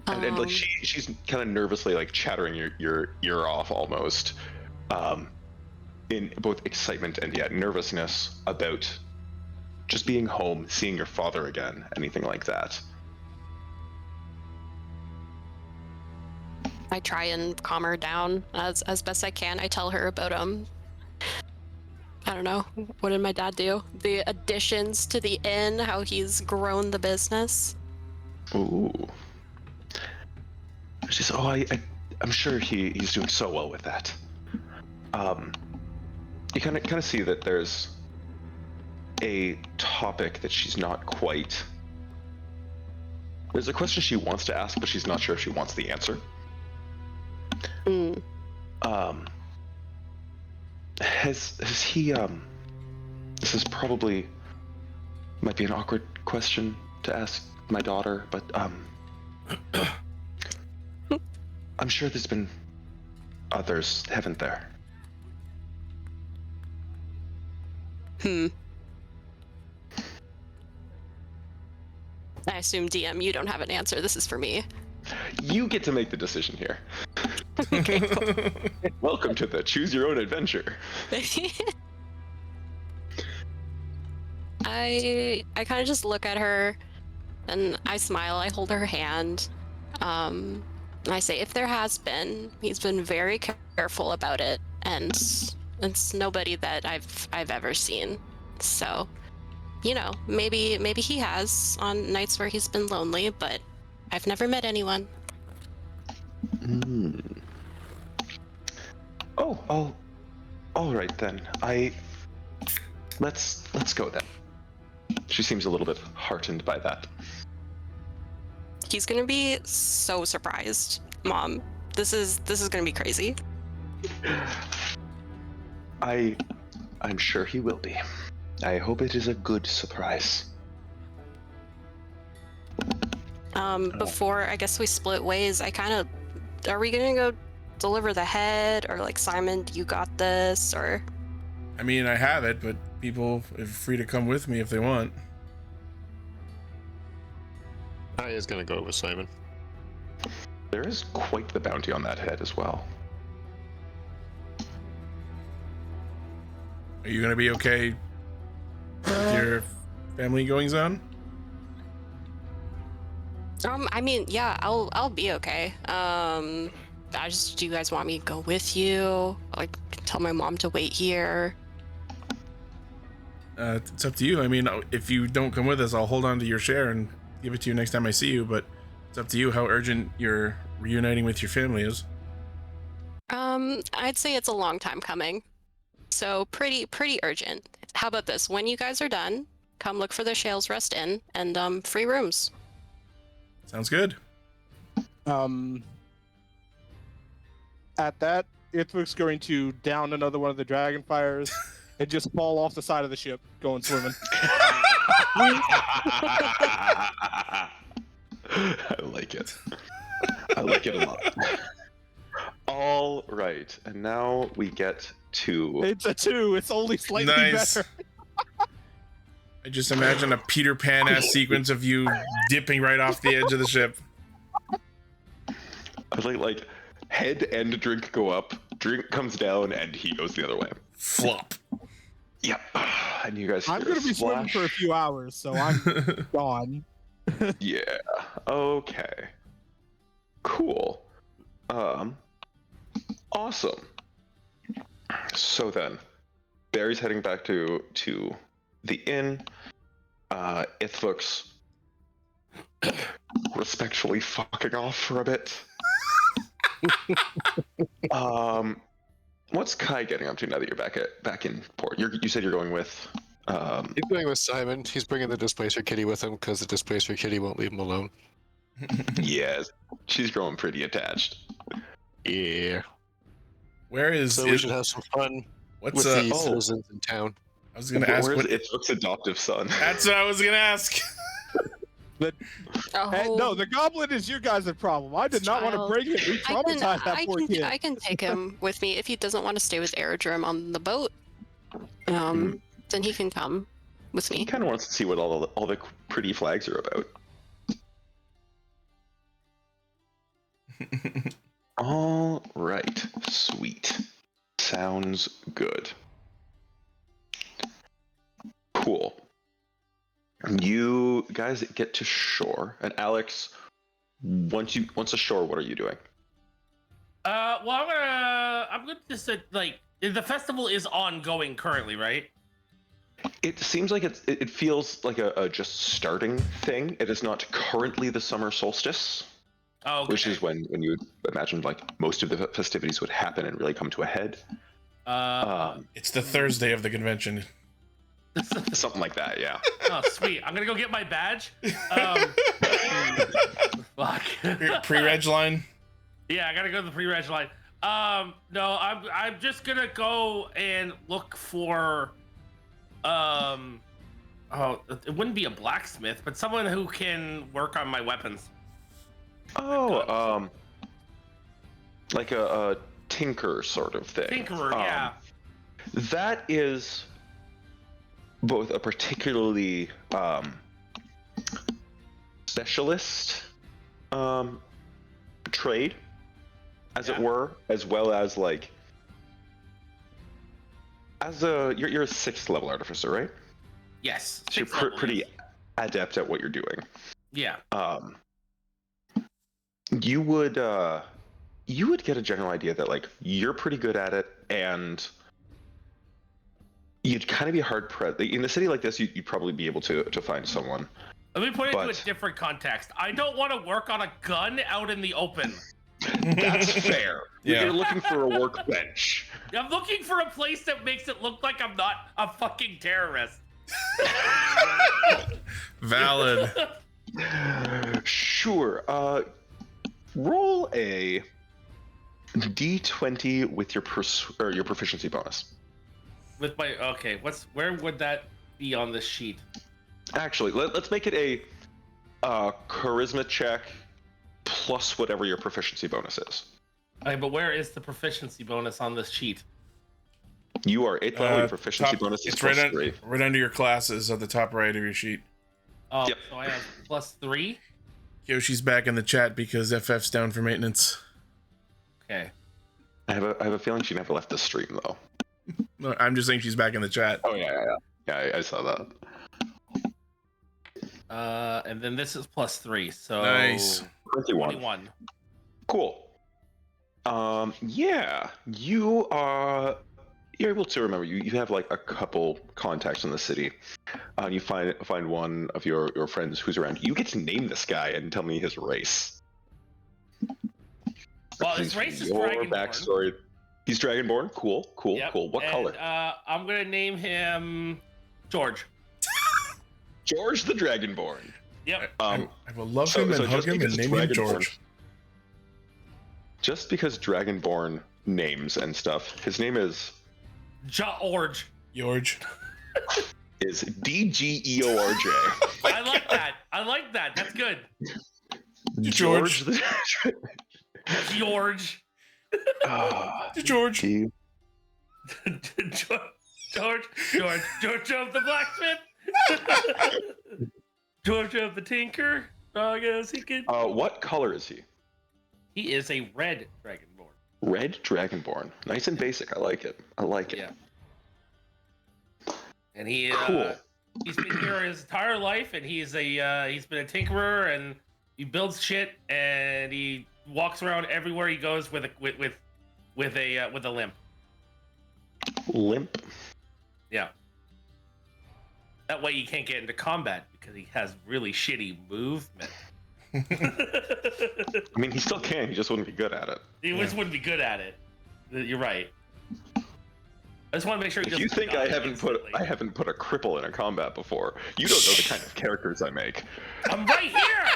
And like she's kind of nervously like chattering your ear off almost, in both excitement and yet nervousness about just being home, seeing your father again, anything like that. I try and calm her down as best I can. I tell her about I don't know, what did my dad do? The additions to the inn, how he's grown the business. Ooh. She says, I'm sure he's doing so well with that. You kind of see that there's a topic that she's not quite. There's a question she wants to ask, but she's not sure if she wants the answer. Has he this is probably might be an awkward question to ask my daughter, but I'm sure there's been others, haven't there? I assume DM, you don't have an answer. This is for me. You get to make the decision here. Okay, cool. Welcome to the Choose Your Own Adventure. I kind of just look at her and I smile. I hold her hand. And I say, if there has been, he's been very careful about it, and it's nobody that I've ever seen. So, you know, maybe he has on nights where he's been lonely, but I've never met anyone. Oh, all right then. Let's go then. She seems a little bit heartened by that. He's gonna be so surprised, Mom. This is gonna be crazy. I'm sure he will be. I hope it is a good surprise. Before I guess we split ways, are we gonna go deliver the head, or like, Simon, you got this, or? I mean, I have it, but people are free to come with me if they want. I is gonna go with Simon. There is quite the bounty on that head as well. Are you gonna be okay with your family goings on? I mean, yeah, I'll be okay. Do you guys want me to go with you? Like, tell my mom to wait here? It's up to you. I mean, if you don't come with us, I'll hold on to your share and give it to you next time I see you, but it's up to you how urgent your reuniting with your family is. I'd say it's a long time coming. So pretty urgent. How about this? When you guys are done, come look for the Shales Rest Inn, and free rooms. Sounds good. At that, Ithvuc's going to down another one of the dragon fires and just fall off the side of the ship, going swimming. I like it. I like it a lot. All right, and now we get to... It's a 2. It's only slightly Nice. better. I just imagine a Peter Pan-ass sequence of you dipping right off the edge of the ship. I was like head and drink go up, drink comes down, and he goes the other way. Flop. Yep. And you guys hear I'm going to be swimming splash. for a few hours, so I'm gone. Yeah. Okay. Cool. Awesome. So then, Barry's heading back to the inn. Ithvuc's respectfully fucking off for a bit. What's Kai getting up to now that you're back in port? You said you're going with. He's going with Simon. He's bringing the Displacer Kitty with him because the Displacer Kitty won't leave him alone. Yes, she's growing pretty attached. Yeah. Where is... So we should have some fun What's with the oh, citizens in town. I was gonna ask Where's what... Ithvuc's adoptive son? That's what I was gonna ask. The, Oh, no, the goblin is your guys' problem. I did not want to Child. bring him. We traumatized that poor kid. I can take him with me if he doesn't want to stay with Aerodrome on the boat. Then he can come with He me. kind of wants to see what all the pretty flags are about. All right, sweet. Sounds good. Cool. You guys get to shore, and Alex, once ashore, what are you doing? Well, I'm gonna just like the festival is ongoing currently, right? It seems like it feels like a just starting thing. It is not currently the summer solstice, which is when you would imagine like most of the festivities would happen and really come to a head. It's the Thursday of the convention. Something like that, yeah. Oh, sweet! I'm gonna go get my badge. Fuck. Pre-reg line. Yeah, I gotta go to the pre-reg line. No, I'm just gonna go and look for it wouldn't be a blacksmith, but someone who can work on my weapons. Oh, like a tinker sort of thing. Tinkerer, yeah. That is both a particularly specialist trade, as it were, as well as like you're a 6th level artificer, right? Yes. So you're pretty adept at what you're doing. Yeah. You would get a general idea that like you're pretty good at it, and you'd kind of be hard pressed in a city like this. You'd probably be able to find someone. Let me put it into a different context. I don't want to work on a gun out in the open. That's fair. Yeah. You're looking for a workbench. I'm looking for a place that makes it look like I'm not a fucking terrorist. Valid. Sure. Roll a d20 with your your proficiency bonus. With my where would that be on this sheet? Actually, let's make it a charisma check plus whatever your proficiency bonus is. Okay, but where is the proficiency bonus on this sheet? You are 8th level. Your proficiency bonus is it's plus right 3. Right under your classes at the top right of your sheet. Oh, Yep. so I have +3. Yoshi's back in the chat because FF's down for maintenance. Okay. I have a feeling she never left the stream though. No, I'm just saying she's back in the chat. Oh yeah. I saw that. And then this is +3, so Nice. 21. Cool. Yeah, you're able to remember. You have like a couple contacts in the city. You find one of your friends who's around. You get to name this guy and tell me his race. Well, his race is your Dragonborn. backstory. He's Dragonborn. Cool. Yep. What color? I'm gonna name him George. George the Dragonborn. Yep. I will love him and hug him and name him George. Just because Dragonborn names and stuff, his name is George. George. is DGEORJ. I like that. That's good. George. George. George. George of the blacksmith. George of the tinker. Dog as he can. What color is he? He is a red dragonborn. Red Dragonborn. Nice and basic. I like it. Yeah. And he Cool. He's been here his entire life, and he's been a tinkerer, and he builds shit, and he walks around everywhere he goes with a limp. Limp. Yeah. That way you can't get into combat because he has really shitty movement. I mean, he still can. He just wouldn't be good at it. He just wouldn't be good at it. You're right. I just want to make sure. If you think I haven't put a cripple in a combat before, you don't know the kind of characters I make. I'm right here.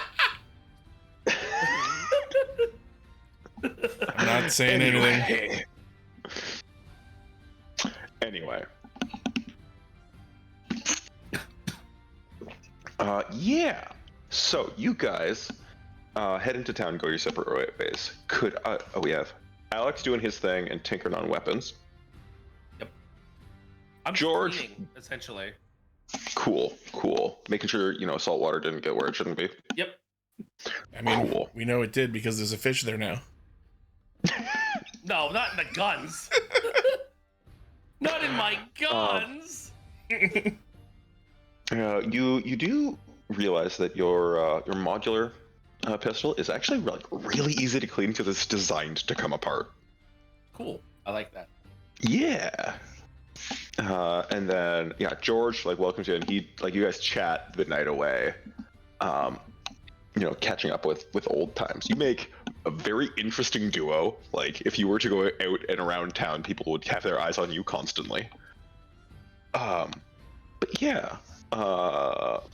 I'm not saying anything. Anyway. Yeah. So you guys head into town, go your separate ways. We have Alex doing his thing and tinkering on weapons. Yep. I'm George. cleaning, essentially. Cool. Making sure, salt water didn't get where it shouldn't be. Yep. I mean, Cool. we know it did because there's a fish there now. No, not in the guns. Not in my guns. You do realize that your modular pistol is actually really easy to clean because it's designed to come apart. Cool. I like that. Yeah. And then George welcomes you, and he you guys chat the night away. Catching up with old times. You make a very interesting duo. If you were to go out and around town, people would have their eyes on you constantly. But yeah.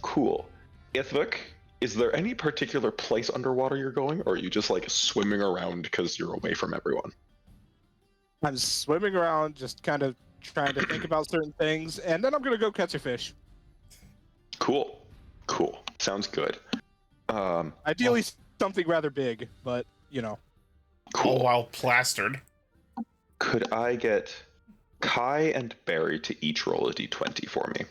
Cool. Ithvuc, is there any particular place underwater you're going, or are you just swimming around because you're away from everyone? I'm swimming around, just kind of trying to think about certain things, and then I'm gonna go catch a fish. Cool. Sounds good. Ideally, something rather big, but All Cool. while plastered. Could I get Kai and Barry to each roll a d20 for me?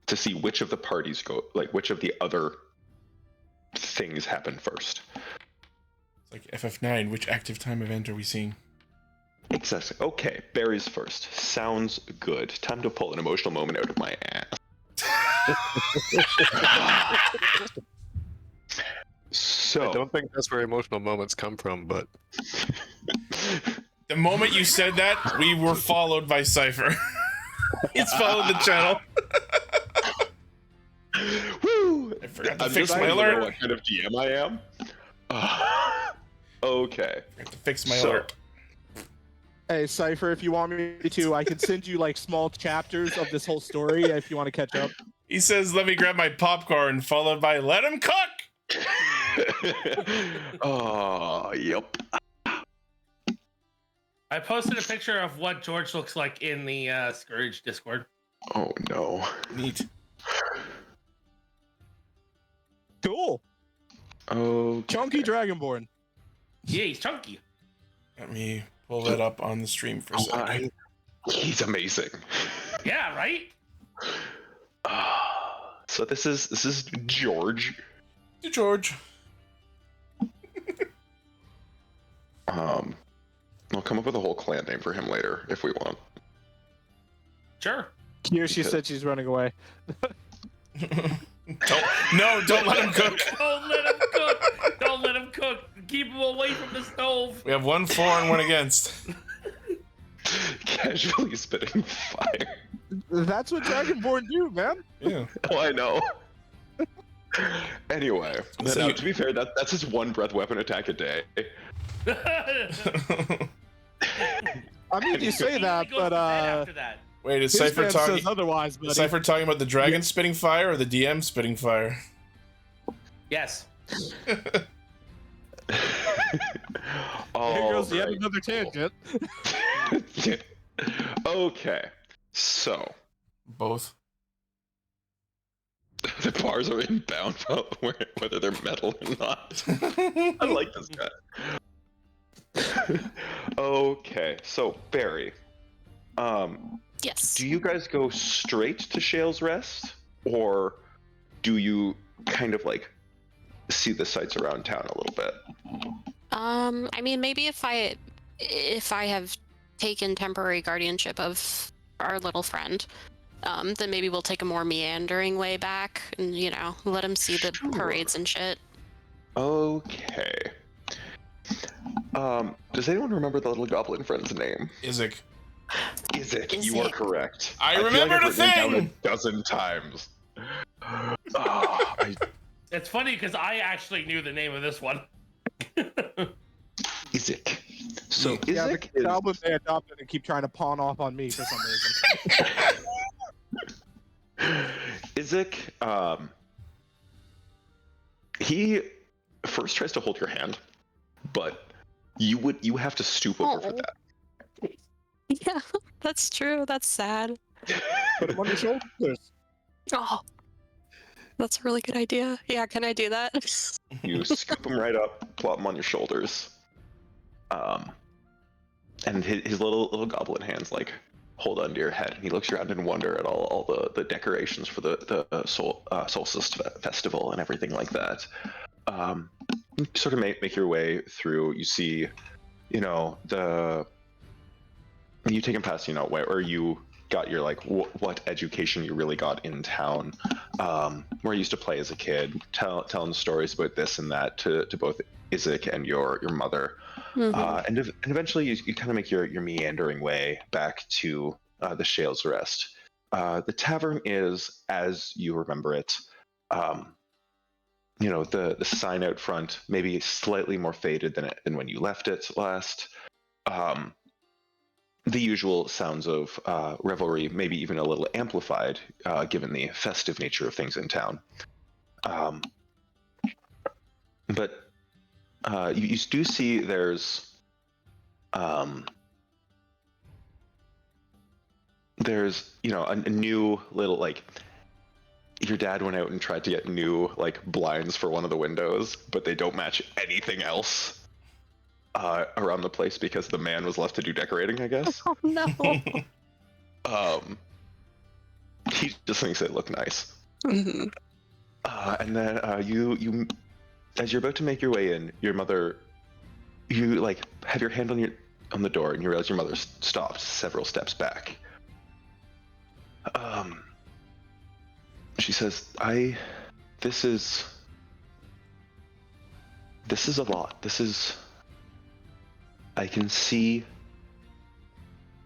To see which of the parties which of the other things happen first. It's like FF9, which active time event are we seeing? Exactly. Okay, Barry's first. Sounds good. Time to pull an emotional moment out of my ass. So I don't think that's where emotional moments come from, but The moment you said that, we were followed by Cypher. He's followed the channel. Woo! I forgot to I'm fix just my letting you know alert. what kind of DM I am. Okay. I have to fix my So- alert. hey, Cypher, if you want me to, I can send you small chapters of this whole story if you want to catch up. He says, "Let me grab my popcorn," followed by "Let him cook." Oh, yep. I posted a picture of what George looks like in the Scourge Discord. Oh no. Neat. Cool. Oh. Chunky Dragonborn. Yeah, he's chunky. Let me pull that up on the stream for a second. He's amazing. Yeah, right? So this is George. To George. I'll come up with a whole clan name for him later if we want. Sure. Here she said she's running away. Don't let him cook. Don't let him cook. Don't let him cook. Keep him away from the stove. We have 1 for and 1 against. Casually spitting fire. That's what Dragonborn do, man. Yeah. Oh, I know. Anyway, So you- to be fair, that's his one breath weapon attack a day. I mean, you say that, He goes to bed but after that. Wait, is his Cypher fan talking? says otherwise, buddy. Is Cypher talking about the dragon spitting fire or the DM spitting fire? Yes. Here goes yet Alright, another cool. tangent. Yeah. Okay, so Both. the bars are inbound, whether they're metal or not. I like this guy. Okay, so Barry, Yes. do you guys go straight to Shale's Rest, or do you kind of see the sights around town a little bit? I mean, maybe if I have taken temporary guardianship of our little friend, then maybe we'll take a more meandering way back and, let him see the Sure. parades and shit. Okay. Does anyone remember the little goblin friend's name? Izik. Izik, you are Izik. correct. I feel remembered I've a written it down thing! a dozen times. It's funny because I actually knew the name of this one. Izik. So Yeah, Izik the is... album they adopted and keep trying to pawn off on me for some reason. Izik, he first tries to hold your hand, but you have to stoop over for Oh. that. Yeah, that's true. That's sad. Put him on your shoulders. Oh, That's a really good idea. Yeah, can I do that? You scoop him right up, plop him on your shoulders. And his little goblin hands like hold onto your head, and he looks around in wonder at all the decorations for the solstice festival and everything like that. You sort of make your way through. You see, you take him past, where you got your like what education you really got in town, where you used to play as a kid, telling stories about this and that to both Ithvuc and your mother. And eventually you kind of make your meandering way back to the Shale's Rest. The tavern is as you remember it. The sign out front maybe slightly more faded than when you left it last. The usual sounds of revelry, maybe even a little amplified, given the festive nature of things in town. But you do see there's a new little, like, your dad went out and tried to get new like blinds for one of the windows, but they don't match anything else around the place because the man was left to do decorating, I guess. Oh no. He just thinks they look nice. Mm-hmm. And then you as you're about to make your way in, your mother, you like have your hand on the door, and you realize your mother stopped several steps back. She says, this is a lot. I can see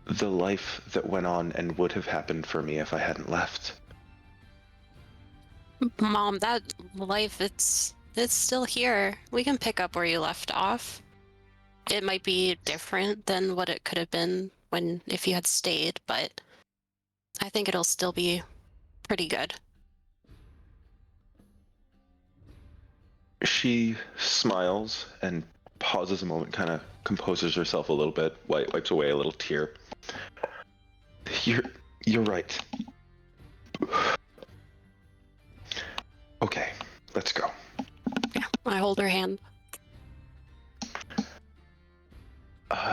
the life that went on and would have happened for me if I hadn't left. Mom, that life, it's still here. We can pick up where you left off. It might be different than what it could have been if you had stayed, but I think it'll still be pretty good. She smiles and pauses a moment, kind of composes herself a little bit, wipes away a little tear. You're right. Okay, let's go. Yeah, I hold her hand.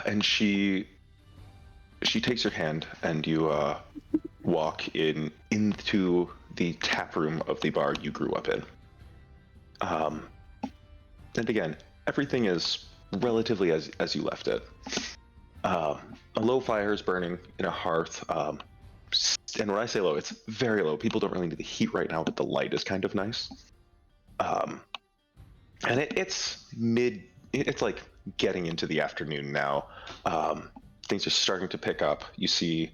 And she takes your hand, and you walk into the tap room of the bar you grew up in. And again, everything is relatively as you left it. A low fire is burning in a hearth. And when I say low, it's very low. People don't really need the heat right now, but the light is kind of nice. And it's like getting into the afternoon now. Things are starting to pick up. You see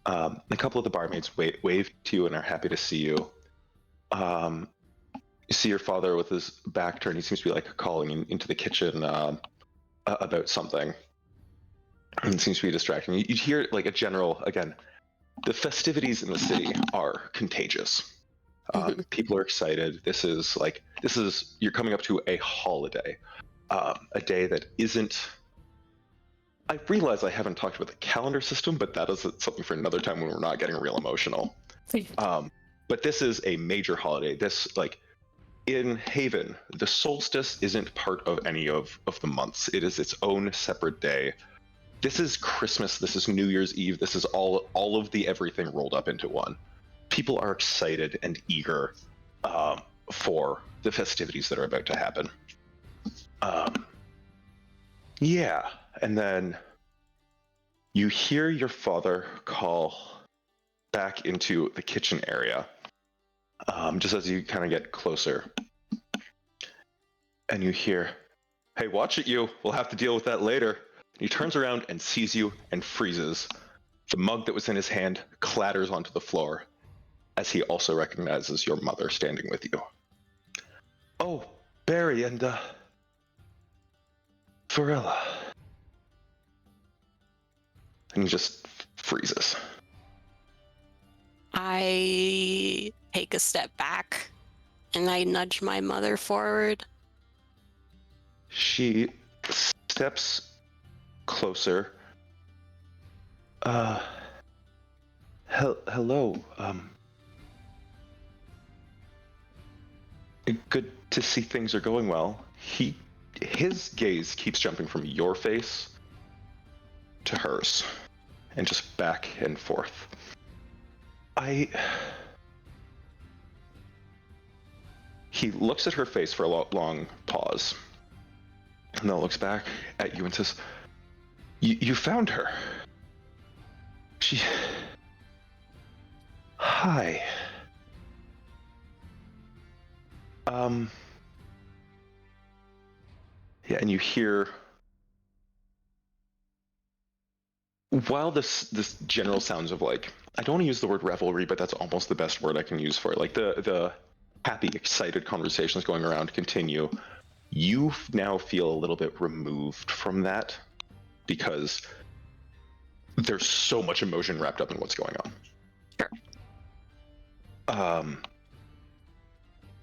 a couple of the barmaids wave to you and are happy to see you. You see your father with his back turned. He seems to be like calling into the kitchen about something. And it seems to be distracting. You hear like a general, again, the festivities in the city are contagious. People are excited. This is you're coming up to a holiday, a day that isn't. I realize I haven't talked about the calendar system, but that is something for another time when we're not getting real emotional. But this is a major holiday. This, like, in Haven, the solstice isn't part of any of the months. It is its own separate day. This is Christmas. This is New Year's Eve. This is all of the everything rolled up into one. People are excited and eager for the festivities that are about to happen. Yeah, and then you hear your father call back into the kitchen area, just as you kind of get closer. And you hear, "Hey, watch it, you. We'll have to deal with that later." And he turns around and sees you and freezes. The mug that was in his hand clatters onto the floor, as he also recognizes your mother standing with you. "Oh, Barry and, Varela." And he just freezes. I take a step back and I nudge my mother forward. She steps closer. Hello. Good to see things are going well. His gaze keeps jumping from your face to hers, and just back and forth. He looks at her face for a long pause, and then looks back at you and says, You found her. Hi. Yeah, and you hear, while this general sounds of like, I don't want to use the word revelry, but that's almost the best word I can use for it. Like the happy, excited conversations going around continue. You now feel a little bit removed from that because there's so much emotion wrapped up in what's going on. Sure.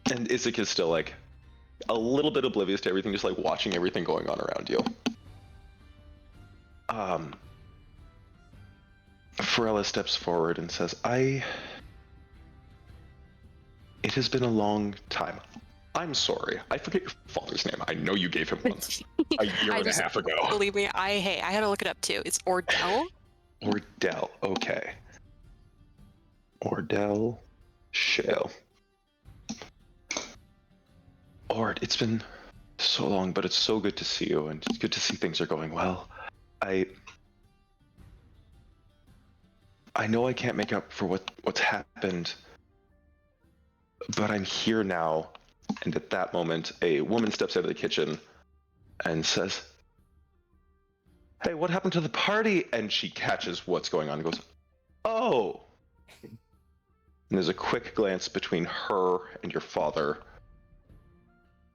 And Ithvuc is still like a little bit oblivious to everything, just like watching everything going on around you. Ferella steps forward and says, It has been a long time. I'm sorry. I forget your father's name. I know you gave him one a year and a half ago. Believe me, I had to look it up too. It's Ordell. Ordell, okay. Ordell Shale. Ord, it's been so long, but it's so good to see you, and it's good to see things are going well. I know I can't make up for what's happened, but I'm here now. And at that moment, a woman steps out of the kitchen and says, Hey, what happened to the party? And she catches what's going on and goes, Oh. And there's a quick glance between her and your father.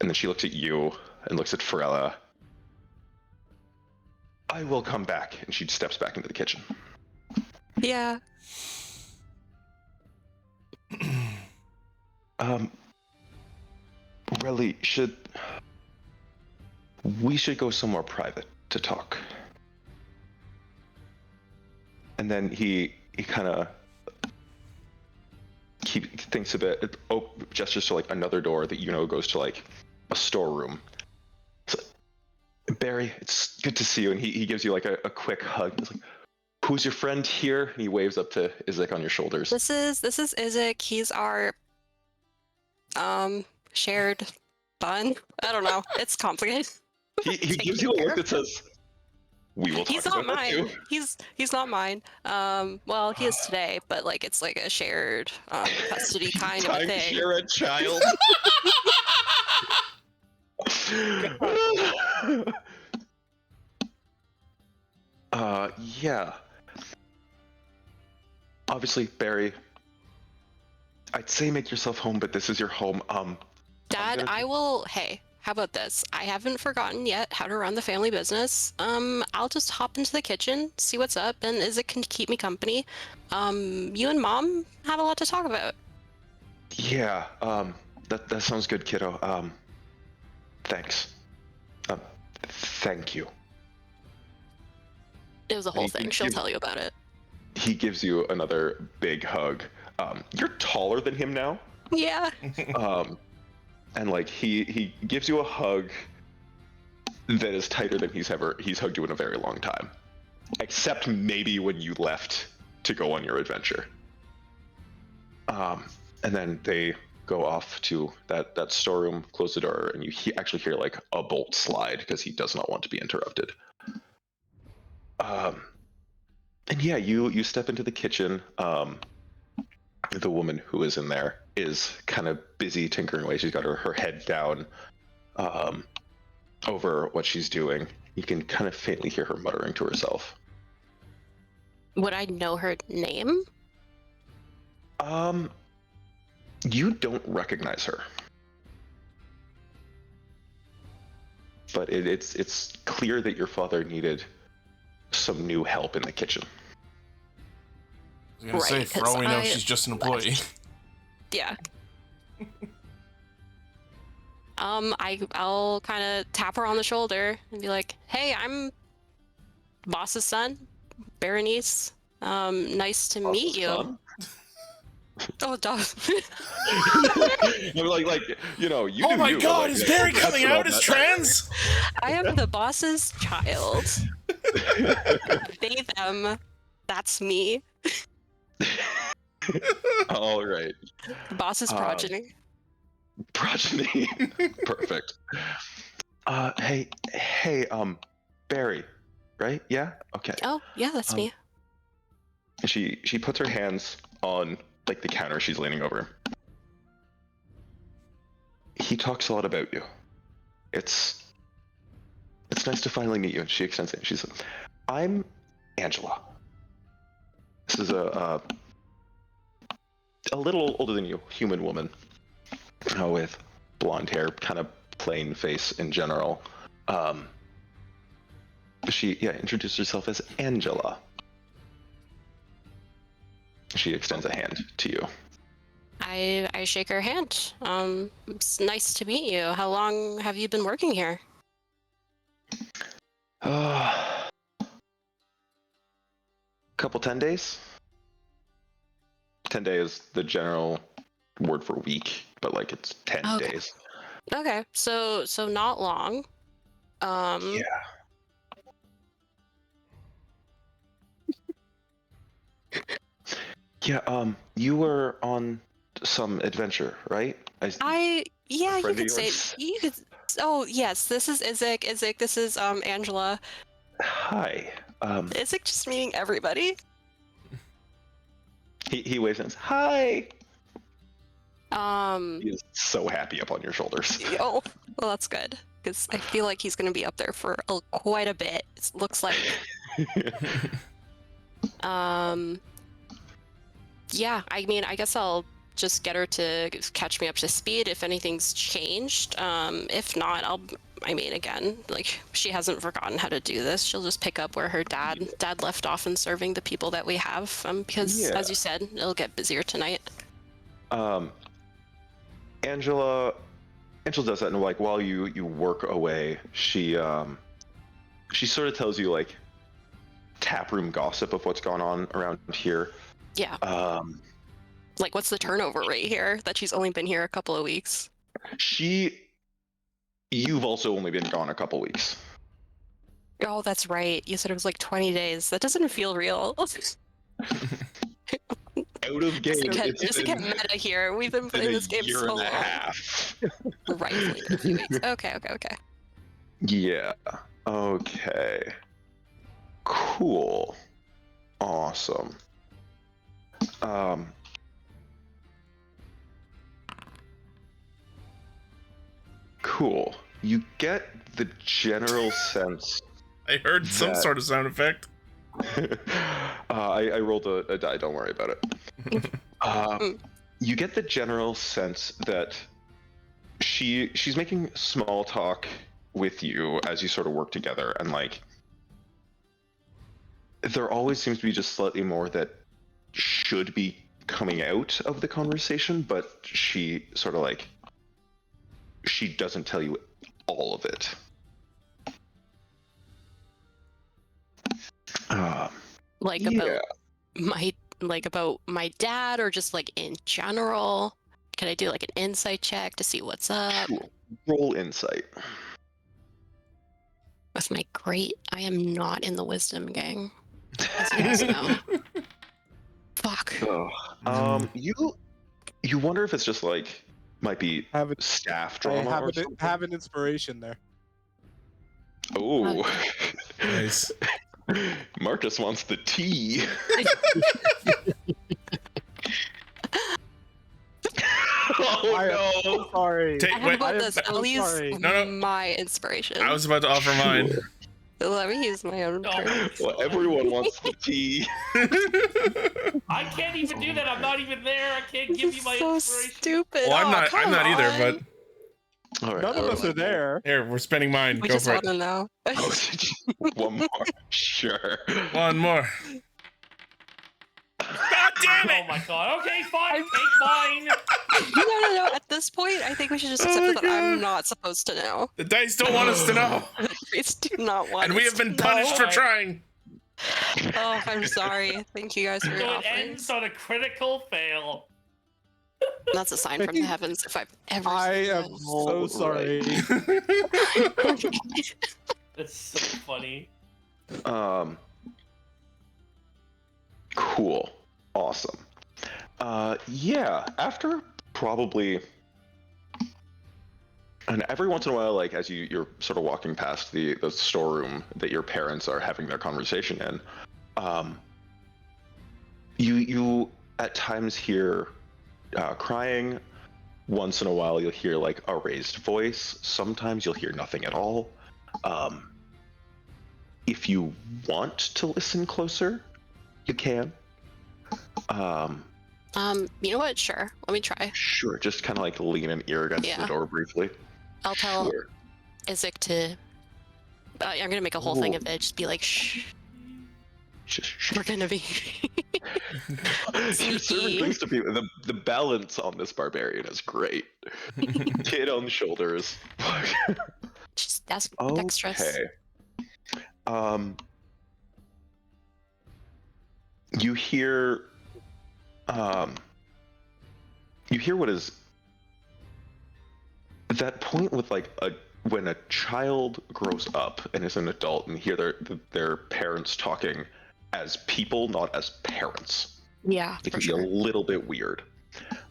And then she looks at you and looks at Ferella. I will come back. And she steps back into the kitchen. Yeah. Really, we should go somewhere private to talk. And then he kind of thinks a bit, gestures to like another door that goes to like a storeroom. So, Barry, it's good to see you. And he gives you like a quick hug. He's like, Who's your friend here? And he waves up to Ithvuc on your shoulders. This is Ithvuc. He's our shared fun. I don't know. It's complicated. He gives you a look that says, "We will talk He's not about that mine. too." He's not mine. Well, he is today, but like it's like a shared custody kind of a thing. Share a child. Yeah. Obviously, Barry, I'd say make yourself home, but this is your home. Dad, I will. Hey, how about this? I haven't forgotten yet how to run the family business. I'll just hop into the kitchen, see what's up, and Ithvuc can keep me company. You and Mom have a lot to talk about. Yeah. That sounds good, kiddo. Thanks. Thank you. It was a whole thing. She'll tell you about it. He gives you another big hug. You're taller than him now. Yeah. And like he gives you a hug that is tighter than he's hugged you in a very long time. Except maybe when you left to go on your adventure. And then they go off to that storeroom, close the door, and you actually hear like a bolt slide because he does not want to be interrupted. And yeah, you step into the kitchen. The woman who is in there is kind of busy tinkering away. She's got her head down over what she's doing. You can kind of faintly hear her muttering to herself. Would I know her name? You don't recognize her. But it's clear that your father needed some new help in the kitchen. I was gonna say, for all we know, she's just an employee. Yeah. I'll kind of tap her on the shoulder and be like, "Hey, I'm boss's son, Berenice. Nice to meet you." Son? Oh, dog. I'm like, you know, you Oh do my you, but, God, like, is Barry that's coming about out as that. trans? I am the boss's child. They, them. That's me. All right. The boss's progeny. Progeny. Perfect. Hey, Barry, right? Yeah. Okay. Oh, yeah, that's me. She puts her hands on like the counter she's leaning over. He talks a lot about you. It's nice to finally meet you. She extends it. She said, "I'm Angela. This is a little older than you, human woman, with blonde hair, kind of plain face in general. She introduced herself as Angela. She extends a hand to you. I shake her hand. It's nice to meet you. How long have you been working here? Couple 10 days. 10 days is the general word for week, but like it's 10 Okay. days. Okay, so not long. Yeah. Yeah, you were on some adventure, right? Yeah, you friend of could say yours? you could. Oh yes, this is Ithvuc. Ithvuc, this is Angela. Hi. Ithvuc just meeting everybody. He waves and says, "Hi." Um. He is so happy up on your shoulders. Oh, well, that's good because I feel like he's gonna be up there for quite a bit. It looks like. Yeah, I mean, I guess I'll just get her to catch me up to speed if anything's changed. If not, I mean, again, like, she hasn't forgotten how to do this. She'll just pick up where her dad left off in serving the people that we have. Because, as you said, it'll get busier tonight. Angela does that, and like while you work away, she sort of tells you like taproom gossip of what's going on around here. Yeah. Like, what's the turnover rate here? That she's only been here a couple of weeks. You've also only been gone a couple weeks. Oh, that's right. You said it was like 20 days. That doesn't feel real. Out of game. Just to get meta here. We've been playing this game so long. A half. Rightfully been 2 weeks. Okay. Yeah. Okay. Cool. Awesome. Cool. You get the general sense. I heard some sort of sound effect. I rolled a die. Don't worry about it. You get the general sense that she's making small talk with you as you sort of work together, and like there always seems to be just slightly more that should be coming out of the conversation, but she sort of like she doesn't tell you all of it. About my dad, or just like in general? Can I do like an insight check to see what's up? Sure. Roll insight. With my great, I am not in the wisdom gang. As you guys know. Fuck. You wonder if it's just like might be staff drama. Have an inspiration there. Oh, Nice. Marcus wants the tea. Oh no! Sorry. How about this? I'll use No. my inspiration. I was about to offer mine. Let me use my own. Well, everyone wants the tea. I can't even do that. I'm not even there. I can't give you my so inspiration. Stupid. Well, I'm not either, but All right. None of us are there. here, we're spending mine. We Go just for want it. to know. One more. Sure. One more. God damn it! Oh my god. Okay, fine. Take mine. No. At this point, I think we should just accept that I'm not supposed to know. The dice don't want us to know. We do not want. And we have been punished for trying. Oh, I'm sorry. Thank you guys for your So it offerings. ends on a critical fail. That's a sign from the heavens if I've ever I seen am one. so Alright. sorry. It's so funny. Cool. Awesome. Yeah, after probably, and every once in a while, like as you're sort of walking past the storeroom that your parents are having their conversation in, you at times hear crying. Once in a while, you'll hear like a raised voice. Sometimes you'll hear nothing at all. If you want to listen closer, you can. You know what? Sure. Let me try. Sure, just kind of like lean an ear against Yeah. the door briefly. I'll tell Sure. Ithvuc to. I'm gonna make a whole thing of it. Just be like, shh. Just We're gonna be. You're serving things to people. The balance on this barbarian is great. Kid on the shoulders. Just that's Okay. dexterous. You hear what is that point with like when a child grows up and is an adult and hear their parents talking as people, not as parents. Yeah, It for can be a sure. little bit weird.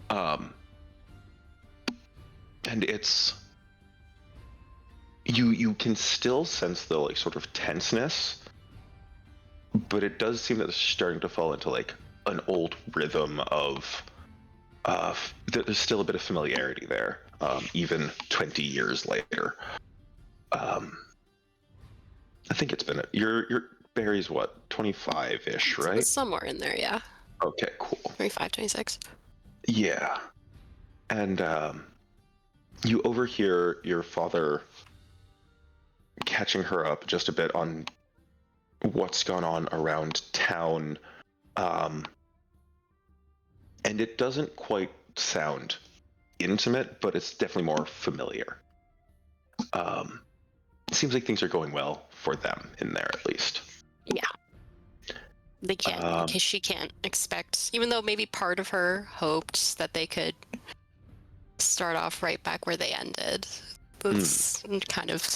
And it's you can still sense the like sort of tenseness, but it does seem that it's starting to fall into like an old rhythm of there's still a bit of familiarity there, even 20 years later. I think it's been your Barry's what, 25-ish, right? It's somewhere in there, yeah. Okay, cool. 25, 26. Yeah. And you overhear your father catching her up just a bit on what's gone on around town. And it doesn't quite sound intimate, but it's definitely more familiar. It seems like things are going well for them in there, at least. Yeah. They can't, because she can't expect, even though maybe part of her hoped that they could start off right back where they ended. That's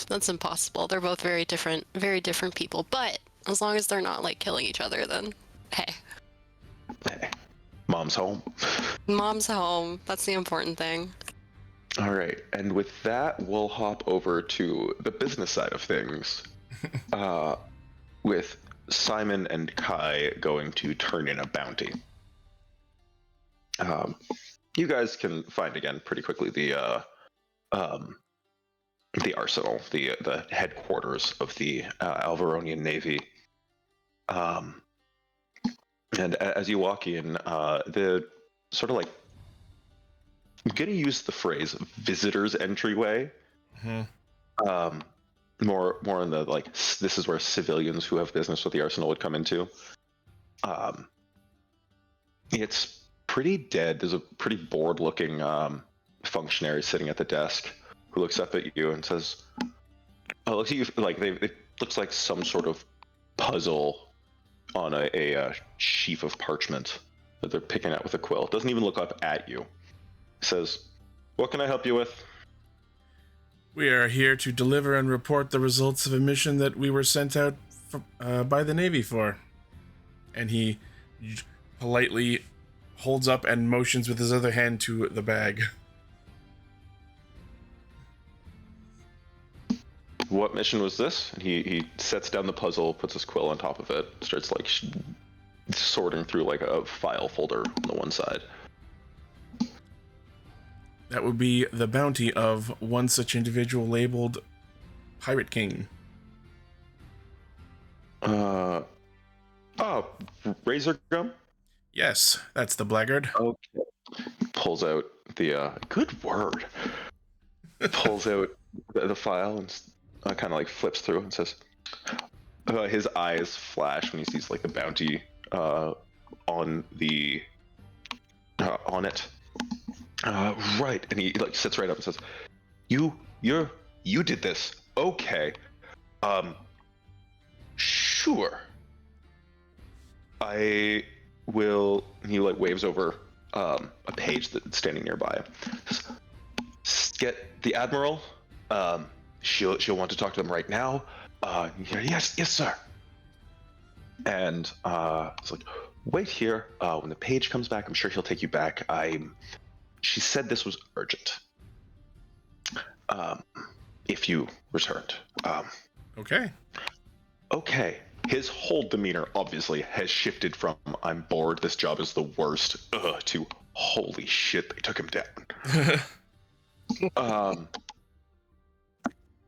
that's impossible. They're both very different people, but as long as they're not like killing each other, then hey. Hey, mom's home. Mom's home. That's the important thing. All right, and with that, we'll hop over to the business side of things, with Simon and Kai going to turn in a bounty. You guys can find again pretty quickly the arsenal, the headquarters of the Alvaronian Navy. And as you walk in, the sort of like, I'm gonna use the phrase "visitors entryway." More in the like, this is where civilians who have business with the arsenal would come into. It's pretty dead. There's a pretty bored-looking functionary sitting at the desk who looks up at you and says, looks at you like it looks like some sort of puzzle on a sheaf of parchment that they're picking at with a quill. Doesn't even look up at you. Says, "What can I help you with?" We are here to deliver and report the results of a mission that we were sent out by the Navy for. And he politely holds up and motions with his other hand to the bag. What mission was this? And he sets down the puzzle, puts his quill on top of it, starts like sorting through like a file folder on the one side. That would be the bounty of one such individual labeled Pirate King. Razor gum? Yes, that's the blackguard. Okay. Pulls out the, good word. Pulls out the file and kind of like flips through and says, his eyes flash when he sees like the bounty on it. Right, and he like sits right up and says, you did this. Okay. Sure. I will. He like waves over a page that's standing nearby. Get the Admiral. She'll want to talk to them right now. Yes, sir. And it's like, wait here. When the page comes back, I'm sure he'll take you back. She said this was urgent. If you returned. Okay. Okay. His whole demeanor obviously has shifted from "I'm bored, this job is the worst" to "holy shit, they took him down."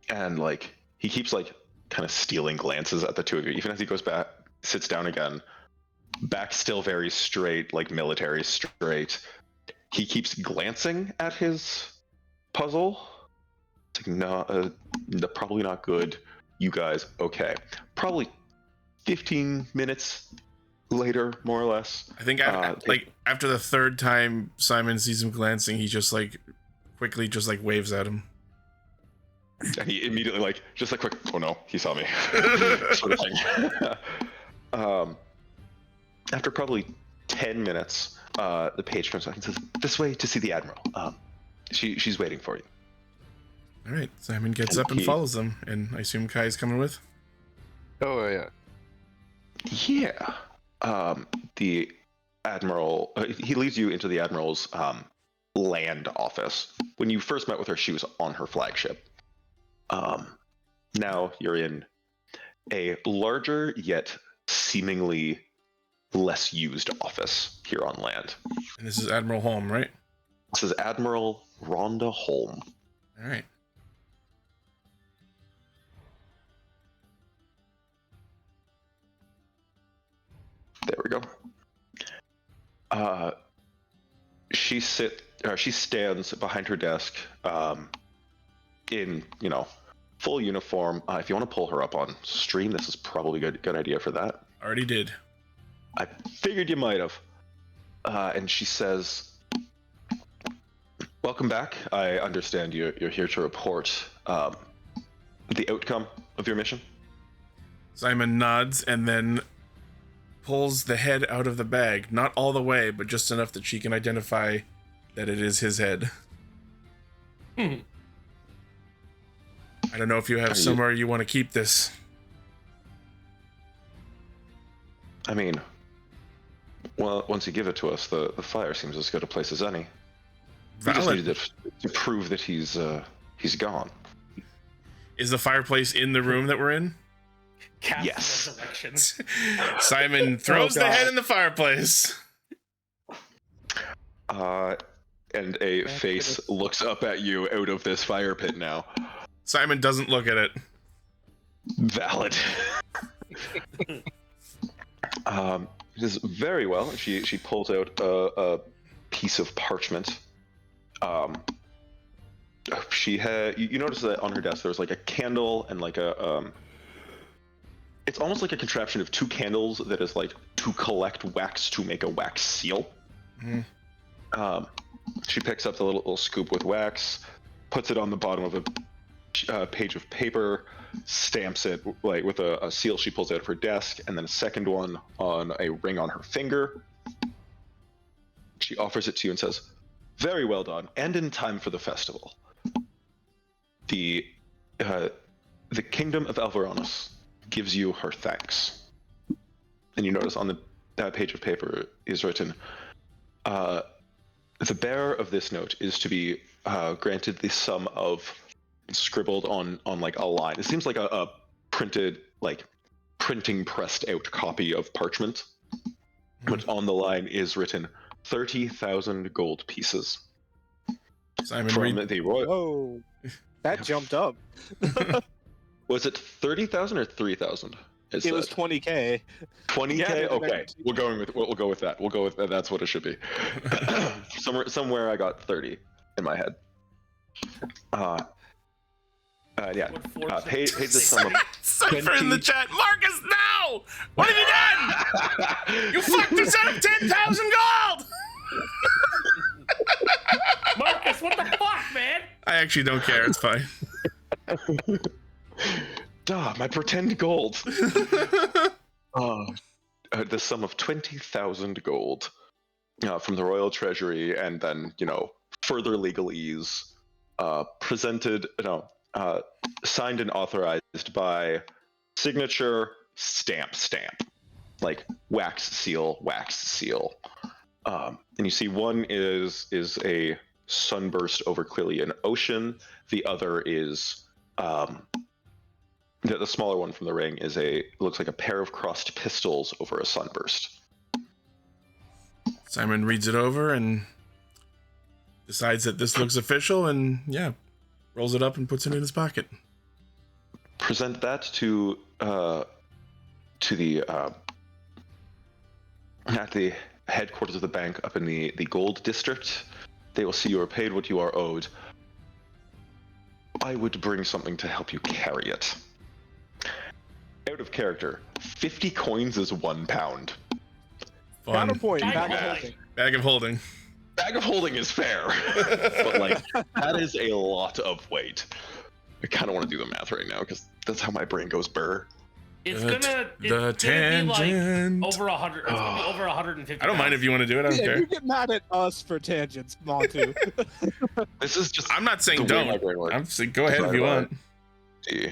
And like he keeps like kind of stealing glances at the two of you, even as he goes back, sits down again, back still very straight, like military straight. He keeps glancing at his puzzle. It's like, no, probably not good. You guys, okay? Probably 15 minutes later, more or less. I think after the third time Simon sees him glancing, he just like quickly just like waves at him. And he immediately like just like quick, oh no, he saw me. Sort of thing. After probably 10 minutes, the page comes back and says, "This way to see the Admiral. She's waiting for you." All right, Simon gets up and follows them, and I assume Kai's coming with. Oh, yeah. Yeah. The Admiral, he leads you into the Admiral's land office. When you first met with her, she was on her flagship. Now you're in a larger yet seemingly less used office here on land. And this is Admiral Holm, right? This is Admiral Rhonda Holm. All right. There we go. She stands behind her desk, in full uniform. If you want to pull her up on stream, this is probably a good idea for that. Already did. I figured you might have. And she says, "Welcome back. I understand you're here to report the outcome of your mission." Simon nods and then pulls the head out of the bag, not all the way, but just enough that she can identify that it is his head. I don't know if you have somewhere you want to keep this. I mean, well, once you give it to us, the fire seems as good a place as any. We just Valid. needed to prove that he's gone. Is the fireplace in the room that we're in? Cast Yes. resurrection. Simon throws the God. head in the fireplace. And a face looks up at you out of this fire pit now. Simon doesn't look at it. Valid. It is very well. She pulls out a piece of parchment. She had. You notice that on her desk there's like a candle and like a. It's almost like a contraption of two candles that is like to collect wax to make a wax seal. Mm-hmm. She picks up the little scoop with wax, puts it on the bottom of a page of paper, stamps it like with a seal she pulls out of her desk, and then a second one on a ring on her finger. She offers it to you and says, "Very well done, and in time for the festival. The Kingdom of Alvaronus gives you her thanks." And you notice on that page of paper is written, "The bearer of this note is to be granted the sum of," scribbled on like a line. It seems like a printed, like printing pressed out copy of parchment. But on the line is written 30,000 gold pieces. Simon, From read. the royal. Whoa, that jumped up. Was it 30,000 or 3,000? It was 20K. 20K. Yeah, Okay, we'll go with that. We'll go with that. That's what it should be. somewhere I got 30 in my head. Yeah. Paid the sum of. Cypher in the chat. Marcus, no! What have you done? You fucked us out of 10,000 gold! Marcus, what the fuck, man? I actually don't care. It's fine. Duh, my pretend gold. The sum of 20,000 gold. from the royal treasury, and then further legalese, presented, signed and authorized by signature, stamp, like wax seal. And you see one is a sunburst over clearly an ocean. The other is the smaller one from the ring is looks like a pair of crossed pistols over a sunburst. Simon reads it over and decides that this looks official, and rolls it up and puts it in his pocket. Present that to the at the headquarters of the bank up in the gold district. They will see you are paid what you are owed. I would bring something to help you carry it. Out of character, 50 coins is 1 pound. Fun. Counterpoint. Bag Bag of of holding. holding. Bag of holding. Bag of holding is fair, but like that is a lot of weight. I kind of want to do the math right now because that's how my brain goes burr. It's The gonna the be like tangent. over 100. It's gonna be over 150. I don't mind if you want to do it. I don't Yeah, care. you get mad at us for tangents, Montu. This is just I'm not saying the way my don't. brain works. I'm saying go ahead if you want. D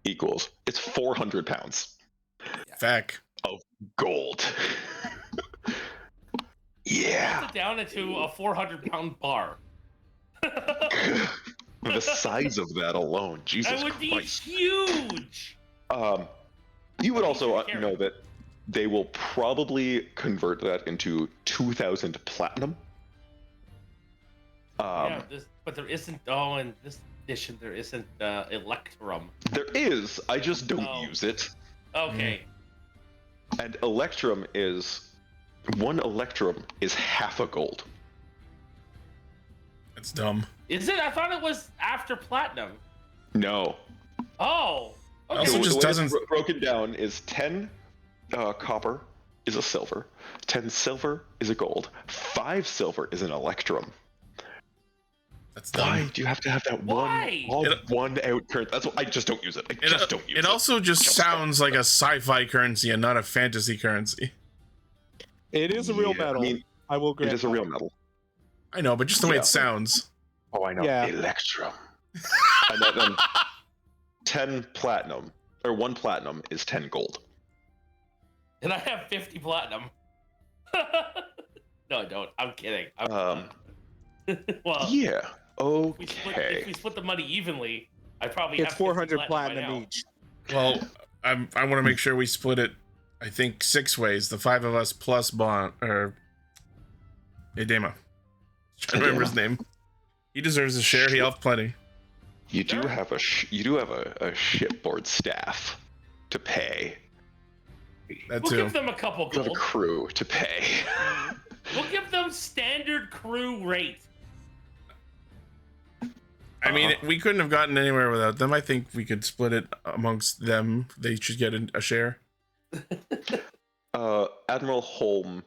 equals. It's 400 pounds Fact. gold. Yeah. Put it down into a 400-pound bar. The size of that alone, Jesus That would be Christ. huge. You would also Carry. know that they will probably convert that into 2,000 platinum. But there isn't. Oh, in this edition there isn't Electrum. There is, I just don't Oh. use it. Okay. And Electrum is, 1 Electrum is half a gold. That's dumb. Is it? I thought it was after platinum. No. Oh. Okay. Also The just way doesn't- it's broken down is 10 copper is a silver, 10 silver is a gold, 5 silver is an Electrum. That's dumb. Why do you have to have that Why? one out current? That's what I just don't use it. I just don't use it. It also just sounds like a sci-fi currency and not a fantasy currency. It is a real Yeah, metal. I mean, I will grant it is a that. real metal. I know, but just the way Yeah. it sounds. Oh, I know. Yeah. Electrum. And then 10 platinum, or 1 platinum is 10 gold. And I have 50 platinum. No, I don't. I'm kidding. Well, Yeah. if we Okay. split the money evenly, I probably It's have 50 400 by platinum now. each. Well, I want to make sure we split it, I think, 6 ways. The 5 of us plus Bond, or Edema. I remember his name. He deserves a share. He helped plenty. You do Sure. have a shipboard staff to pay. That We'll too. give them a couple You have a gold. crew to pay. We'll give them standard crew rate. I mean, we couldn't have gotten anywhere without them. I think we could split it amongst them. They should get a share. Admiral Holm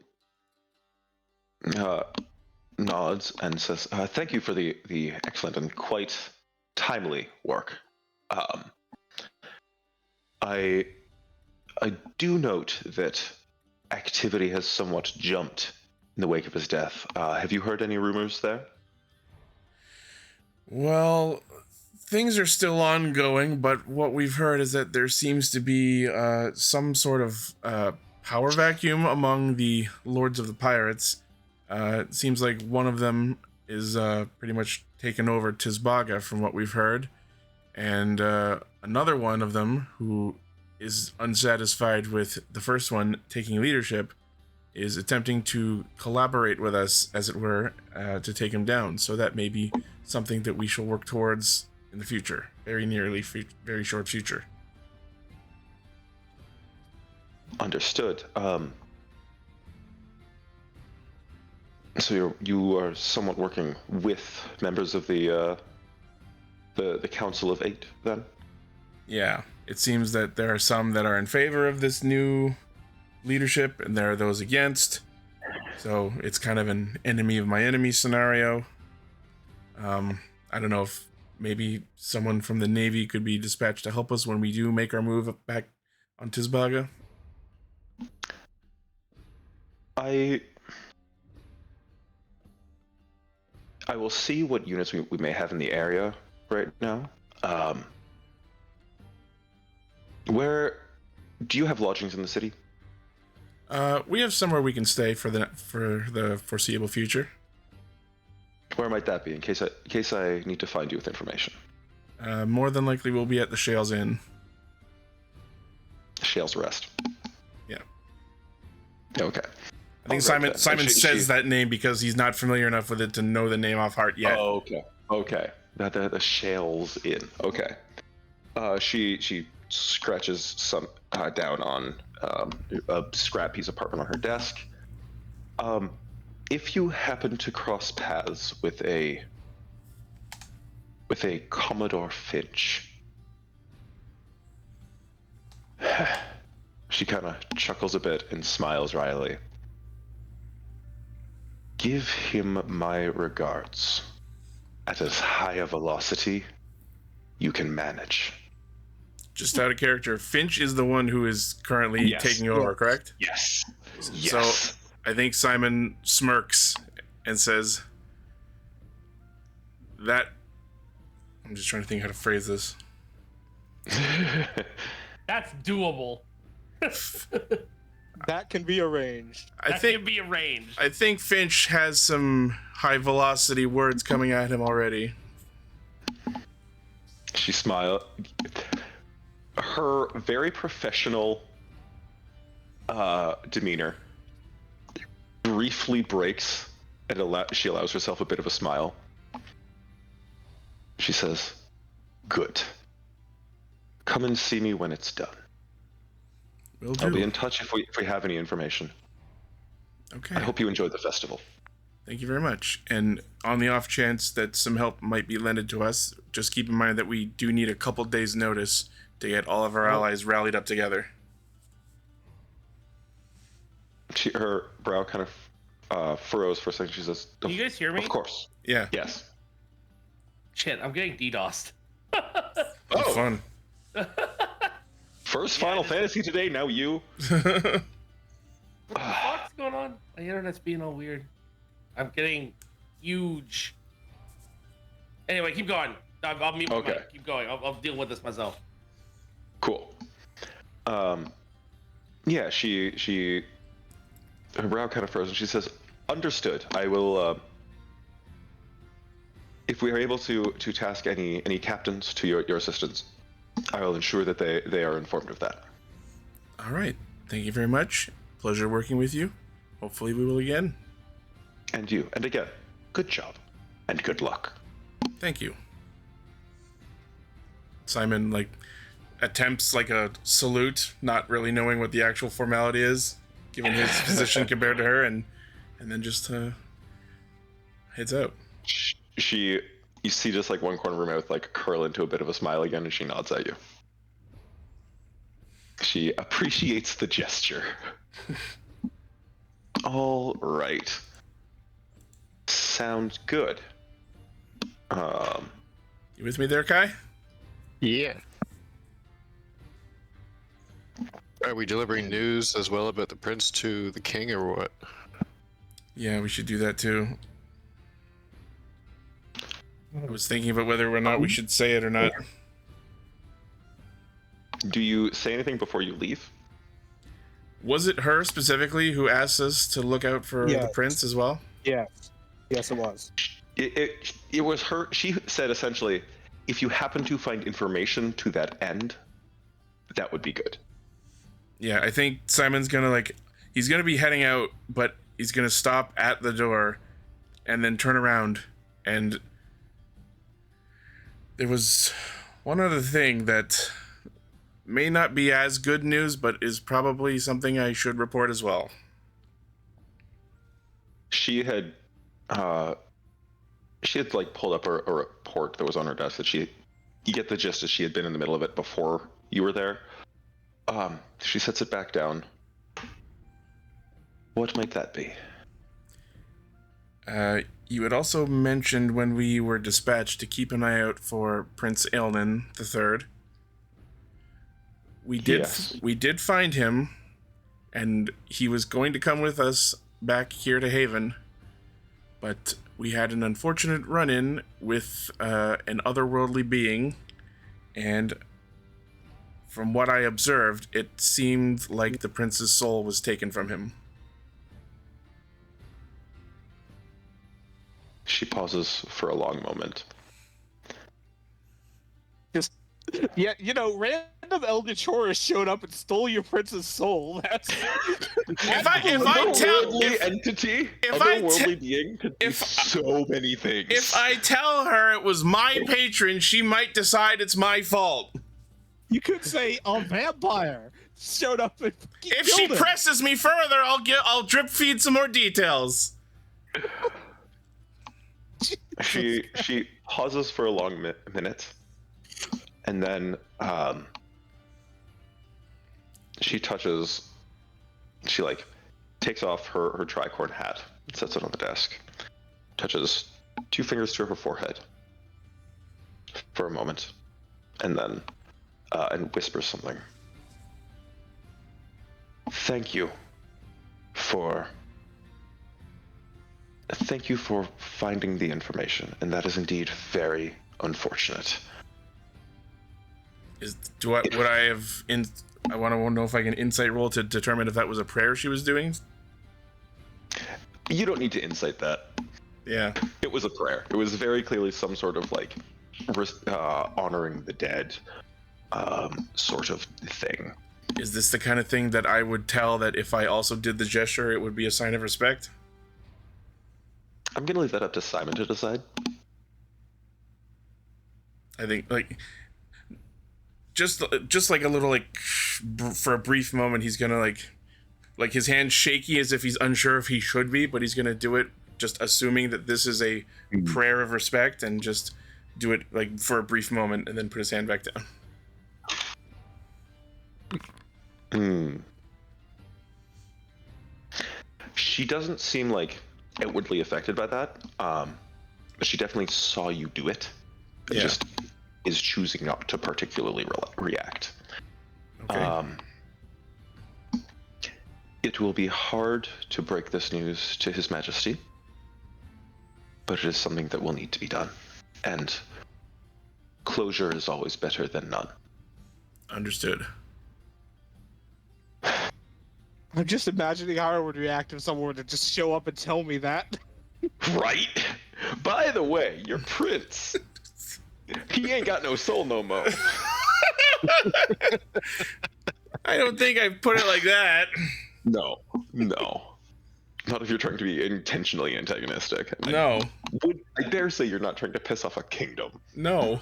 nods and says, "Thank you for the excellent and quite timely work. I do note that activity has somewhat jumped in the wake of his death. Have you heard any rumors there?" Well, things are still ongoing, but what we've heard is that there seems to be some sort of power vacuum among the Lords of the Pirates. It seems like one of them is pretty much taken over Ithvuc from what we've heard, and another one of them, who is unsatisfied with the first one taking leadership, is attempting to collaborate with us, as it were, to take him down. So that may be something that we shall work towards in the future, very short future. Understood. So you are somewhat working with members of the Council of 8, then? Yeah, it seems that there are some that are in favor of this new leadership, and there are those against. So it's kind of an enemy of my enemy scenario. I don't know if maybe someone from the Navy could be dispatched to help us when we do make our move back on Ithvuc. I will see what units we may have in the area right now. Where do you have lodgings in the city? We have somewhere we can stay for the foreseeable future. Where might that be? In case I need to find you with information. More than likely, we'll be at the Shales Inn. Shales Rest. Yeah. Okay. I think All right, Simon says that name because he's not familiar enough with it to know the name off heart yet. Oh, okay. Okay. The Shales Inn. Okay. She scratches some down on a scrap piece of parchment on her desk. If you happen to cross paths with a Commodore Finch, she kind of chuckles a bit and smiles wryly. Give him my regards. At as high a velocity you can manage. Just out of character, Finch is the one who is currently taking over, correct? Yes. So I think Simon smirks and says that. I'm just trying to think how to phrase this. That's doable. That can be arranged. That can be arranged. I think Finch has some high velocity words coming at him already. She smiled. Her very professional demeanor briefly breaks, and she allows herself a bit of a smile. She says, "Good. Come and see me when it's done. Will do. I'll be in touch if we have any information. Okay. I hope you enjoyed the festival." Thank you very much. And on the off chance that some help might be lended to us, just keep in mind that we do need a couple days' notice to get all of our allies rallied up together. Her brow kind of furrows for a second. She says, Can you guys hear me? Of course. Yeah. Yes. Shit, I'm getting DDoSed. Oh, fun. First Final Fantasy today, now you. What the fuck's going on? My internet's being all weird. I'm getting huge. Anyway, keep going. I'll mute my mic. Keep going. I'll deal with this myself. Cool. Yeah, she her brow kind of frozen. She says, "Understood. I will. If we are able to task any captains to your assistance, I will ensure that they are informed of that." All right. Thank you very much. Pleasure working with you. Hopefully we will again. And you. And again, good job. And good luck. Thank you. Simon, attempts a salute, not really knowing what the actual formality is, given his position compared to her, and then just heads out. You see just one corner of her mouth curl into a bit of a smile again, and she nods at you. She appreciates the gesture. All right. Sounds good. You with me there, Kai? Yeah. Are we delivering news as well about the prince to the king, or what? Yeah, we should do that too. I was thinking about whether or not we should say it or not. Do you say anything before you leave? Was it her specifically who asked us to look out for the prince as well? Yes. Yes, it was. It was her. She said essentially, if you happen to find information to that end, that would be good. Yeah, I think Simon's gonna he's gonna be heading out, but he's gonna stop at the door and then turn around. And there was one other thing that may not be as good news, but is probably something I should report as well. She had pulled up a report that was on her desk that you get the gist that she had been in the middle of it before you were there. She sets it back down. What might that be? You had also mentioned when we were dispatched to keep an eye out for Prince Aelnin III. We did find him, and he was going to come with us back here to Haven, but we had an unfortunate run-in with an otherworldly being, and from what I observed, it seemed like the prince's soul was taken from him. She pauses for a long moment. Just, yeah, random eldritch horrors showed up and stole your prince's soul. That's If I tell entity, if I otherworldly being could do so many things. if I tell her it was my patron, she might decide it's my fault. You could say a vampire showed up and If she killed him. presses me further, I'll drip feed some more details. She pauses for a long minute, and then she takes off her tricorn hat and sets it on the desk, touches 2 fingers to her forehead for a moment, and then and whispers something. Thank you for finding the information, and that is indeed very unfortunate. I want to know if I can insight roll to determine if that was a prayer she was doing. You don't need to insight that. Yeah. It was a prayer. It was very clearly some sort of honoring the dead sort of thing. Is this the kind of thing that I would tell that if I also did the gesture, it would be a sign of respect? I'm gonna leave that up to Simon to decide. I think just like a little for a brief moment, he's gonna like his hand shaky as if he's unsure if he should be, but he's gonna do it just assuming that this is a prayer of respect, and just do it for a brief moment and then put his hand back down. She doesn't seem outwardly affected by that, but she definitely saw you do it. It just is choosing not to particularly react. Okay. It will be hard to break this news to His Majesty, but it is something that will need to be done. And closure is always better than none. Understood. I'm just imagining how I would react if someone were to just show up and tell me that. Right? By the way, your prince, he ain't got no soul no more. I don't think I put it like that. No. Not if you're trying to be intentionally antagonistic. No. I dare say you're not trying to piss off a kingdom. No.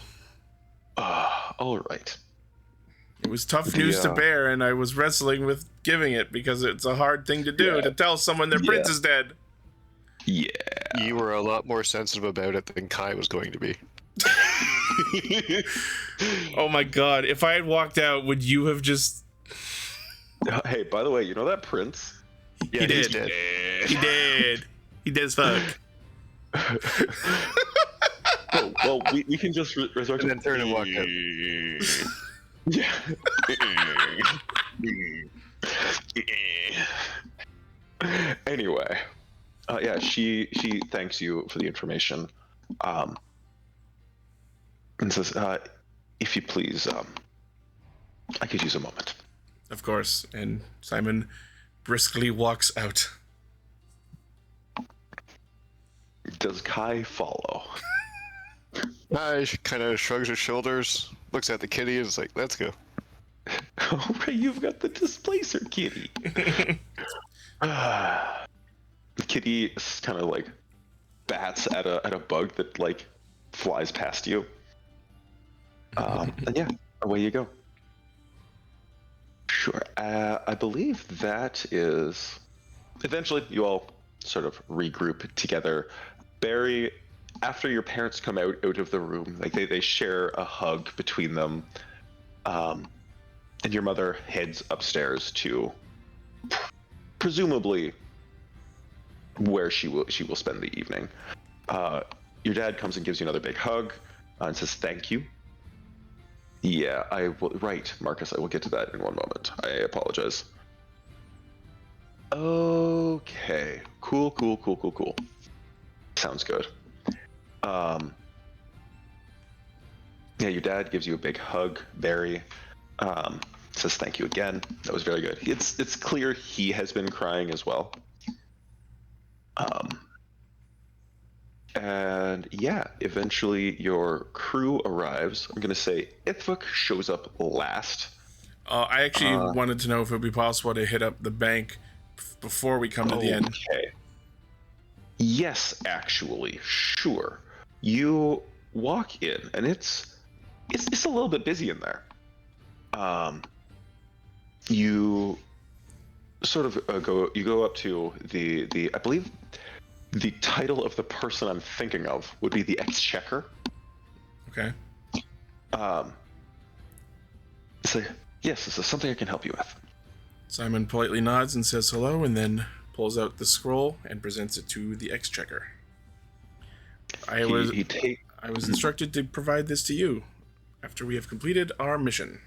All right. It was tough news to bear, and I was wrestling with giving it because it's a hard thing to do, to tell someone their prince is dead. Yeah. You were a lot more sensitive about it than Kai was going to be. Oh my god, if I had walked out, would you have just... Hey, by the way, you know that prince? Yeah, He he's did. dead. He did. He did as fuck. Oh, well, we can just resort to... And then turn and walk out. Yeah. Anyway, she thanks you for the information, and says, if you please, I could use a moment. Of course, and Simon briskly walks out. Does Kai follow? She kind of shrugs her shoulders, looks at the kitty, and is like, let's go. Oh, right, you've got the displacer kitty. The kitty kind of bats at a bug that flies past you. And yeah, away you go. Sure. I believe that is... Eventually, you all sort of regroup together. Barry, after your parents come out of the room, they share a hug between them, and your mother heads upstairs to presumably where she will spend the evening. Your dad comes and gives you another big hug and says thank you. Yeah, I will. Right, Marcus, I will get to that in one moment. I apologize. Sounds good. Yeah, your dad gives you a big hug, Barry. Says thank you again. That was very good. It's clear he has been crying as well. And yeah, eventually your crew arrives. I'm gonna say Ithvuc shows up last. I actually wanted to know if it would be possible to hit up the bank before we come to the end. Okay. Yes, actually, sure. You walk in, and it's a little bit busy in there. You sort of go up to the I believe the title of the person I'm thinking of would be the Exchequer. Okay. Say, yes, this is something I can help you with. Simon politely nods and says hello, and then pulls out the scroll and presents it to the Exchequer. I was instructed to provide this to you after we have completed our mission.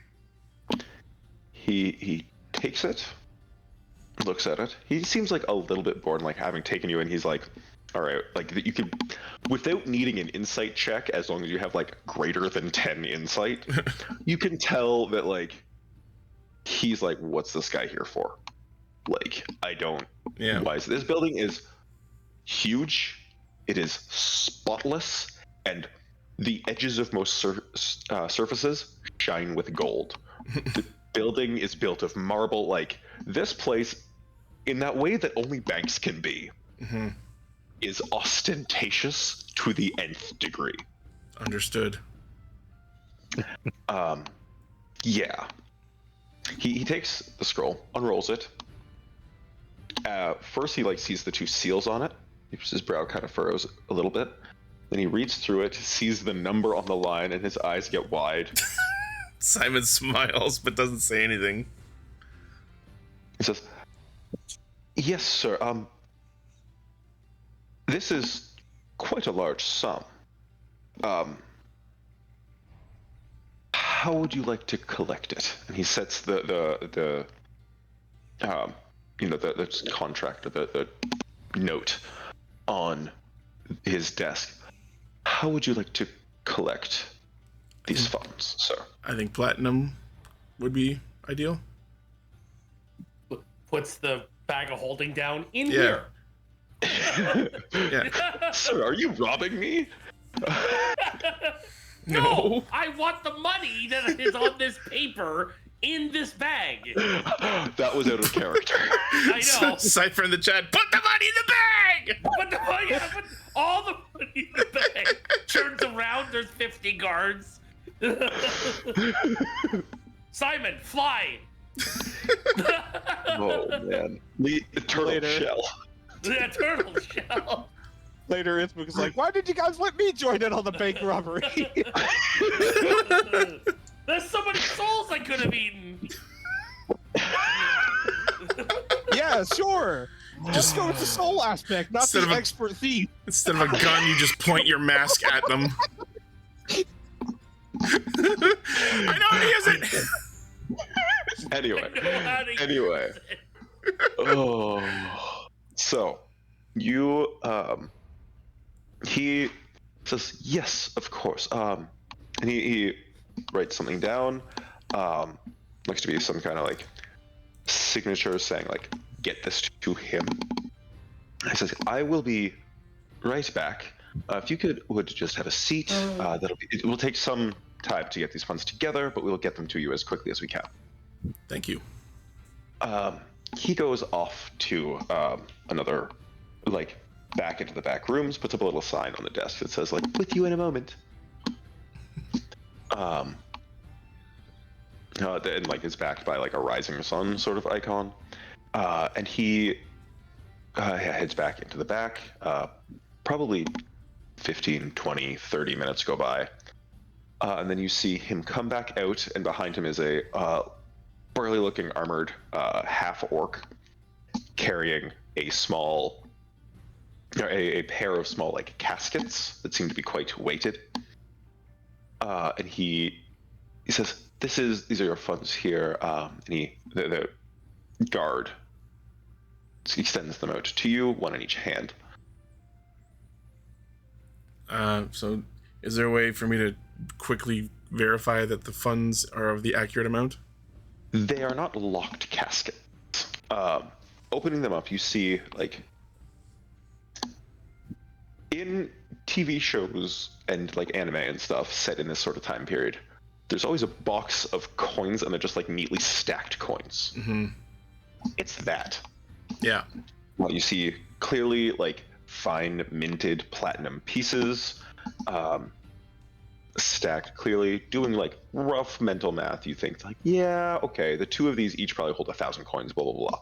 He takes it, looks at it. He seems like a little bit bored, like having taken you in. He's like, all right, like you could, without needing an insight check, as long as you have like greater than 10 insight, you can tell that like he's like, what's this guy here for? Like, I don't. Yeah. Why is this building is huge? It is spotless, and the edges of most surfaces shine with gold. The building is built of marble. Like, this place, in that way that only banks can be, is ostentatious to the nth degree. Understood. Yeah. He takes the scroll, unrolls it. First, he like sees the two seals on it. His brow kind of furrows a little bit. Then he reads through it, sees the number on the line, and his eyes get wide. Simon smiles but doesn't say anything. He says, "Yes, sir. This is quite a large sum. How would you like to collect it?" And he sets the contract or the note on his desk. How would you like to collect these funds, sir? I think platinum would be ideal. Puts the bag of holding down in here. Yeah. Sir, are you robbing me? No, I want the money that is on this paper in this bag. That was out of character. I know. Cypher in the chat, put the money in the bag! Put the money, put all the money in the bag. Turns around, there's 50 guards. Simon, fly. Oh man, the turtle Later. shell. Yeah, turtle shell. Later, Ithvuc is like, why did you guys let me join in on the bank robbery? There's so many souls I could have eaten. Yeah, sure. Just go with the soul aspect, not Instead the of a- expert thief. Instead of a gun, you just point your mask at them. I know how to use it! Anyway. Oh. So, you, he says, yes, of course. And he writes something down. Looks to be some kind of like signature saying like, get this to him. He says, I will be right back. If you would just have a seat, it will take some time to get these funds together, but we will get them to you as quickly as we can. Thank you. He goes off to another, like, back into the back rooms, puts up a little sign on the desk that says, like, with you in a moment. And, like, is backed by, like, a rising sun sort of icon. And he heads back into the back. Probably 15, 20, 30 minutes go by. And then you see him come back out, and behind him is a burly-looking armored half-orc carrying a pair of small like caskets that seem to be quite weighted. And he says, "These are your funds here." And the guard extends them out to you, one in each hand. So is there a way for me to quickly verify that the funds are of the accurate amount? They are not locked caskets. Opening them up, you see, like, in TV shows and, like, anime and stuff set in this sort of time period, there's always a box of coins, and they're just, like, neatly stacked coins. Mm-hmm. It's that. Yeah. Well, you see clearly, like, fine minted platinum pieces, stacked clearly. Doing, like, rough mental math, you think, like, yeah, okay, the two of these each probably hold 1,000 coins, blah, blah, blah.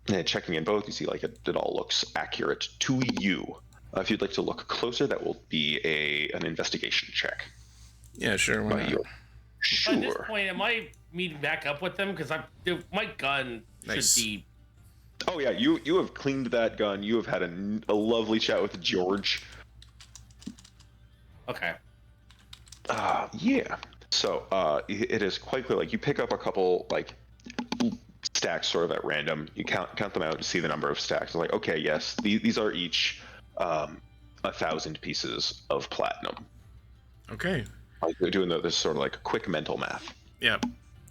And checking in both, you see, like, it all looks accurate to you. If you'd like to look closer, that will be an investigation check. Yeah, sure. Why not? Sure. At this point, am I meeting back up with them? Because my gun Nice. should be. Oh yeah, you have cleaned that gun. You have had a lovely chat with George. Okay. Yeah. So it is quite clear. Like, you pick up a couple, like, stacks sort of at random. You count them out to see the number of stacks. It's like, okay, yes, these are each 1,000 pieces of platinum. Okay. Like, they're doing this sort of like quick mental math. Yeah.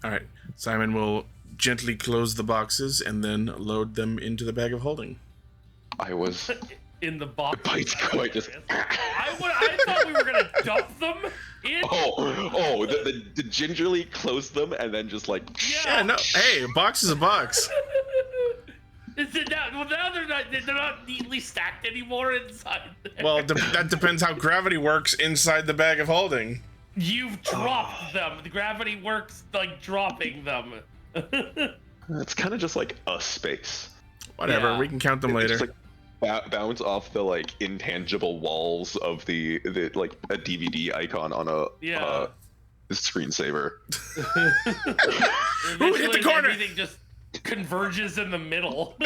All right. Simon will gently close the boxes and then load them into the bag of holding. I was In the box. bites quite just. I thought we were gonna dump them in. The gingerly close them and then just like. Yeah, no. Hey, a box is a box. Is it now? Well, now they're not neatly stacked anymore inside there. Well, that depends how gravity works inside the bag of holding. You've dropped them. The gravity works like dropping them. It's kind of just like a space. Whatever, Yeah. we can count them later. Just like bounce off the like intangible walls of the like a DVD icon on a screensaver. Ooh, hit the corner! Everything just converges in the middle.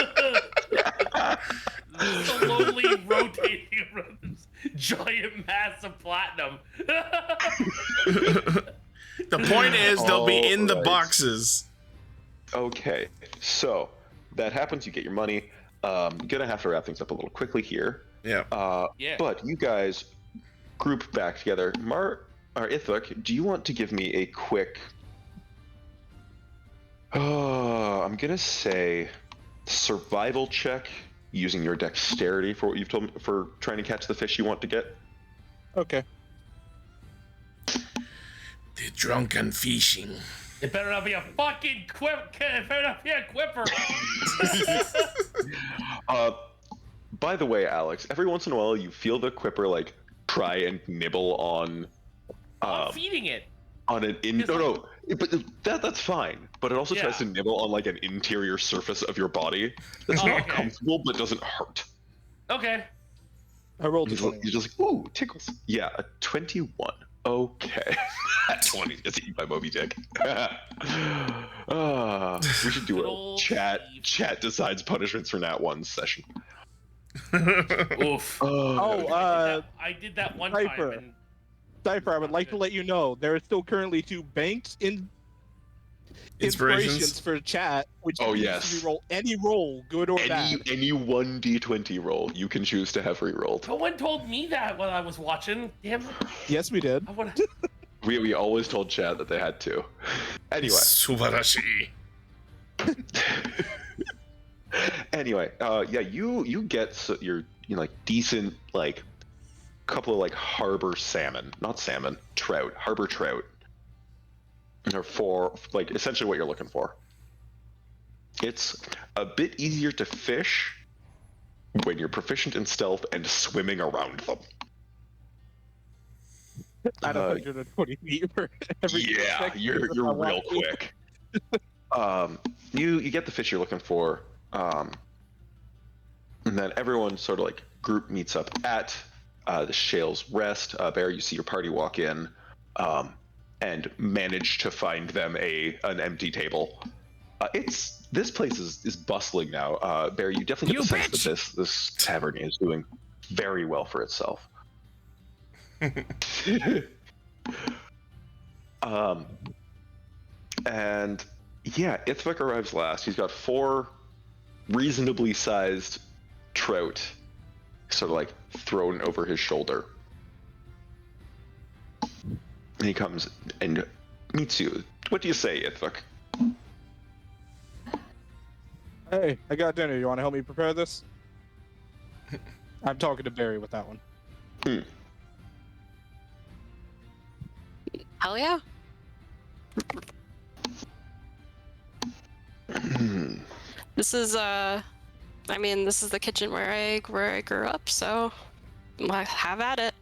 Slowly rotating around this giant mass of platinum. The point is, they'll be in the Alright. boxes. Okay, so that happens. You get your money. Gonna have to wrap things up a little quickly here. Yeah. Yeah. But you guys group back together. Ithvuc, do you want to give me a quick? I'm gonna say survival check using your dexterity for what you've told me for trying to catch the fish you want to get. Okay. The drunken fishing. It better not be a fucking it better not be a quipper. By the way, Alex, every once in a while you feel the quipper like try and nibble on. I'm feeding it. On an but that's fine. But it also tries to nibble on like an interior surface of your body that's not comfortable but doesn't hurt. Okay. I rolled a You're 20. just like, ooh, tickles. Yeah, a 21. Okay. That 20 gets eaten by Moby Dick. We should do Good a old chat. Steve. Chat decides punishments for Nat 1 session. Oof. I did that one Piper. time. And Cypher, I would like to let you know there are still currently 2 banked inspirations for chat, which Oh, you can yes. use to reroll any roll, good or bad. Any 1d20 roll you can choose to have rerolled. no one told me that when I was watching. Damn it. Yes, we did. I would. We always told chat that they had to. Anyway. Subarashi. Anyway, you get your like decent like couple of like harbor salmon, not salmon, trout, harbor trout. They're for like essentially what you're looking for. It's a bit easier to fish when you're proficient in stealth and swimming around them. At 120 feet for every Yeah, second. you're real quick. You get the fish you're looking for, and then everyone sort of like group meets up at the Shale's Rest. Bear, you see your party walk in, and manage to find them an empty table. This place is bustling now. Bear, you definitely get the sense that this tavern is doing very well for itself. And yeah, Ithvuc arrives last. He's got 4 reasonably sized trout sort of like thrown over his shoulder. And he comes and meets you. What do you say, Ithvuc? Hey, I got dinner. You want to help me prepare this? I'm talking to Barry with that one. Hell yeah. This is this is the kitchen where I grew up, so have at it.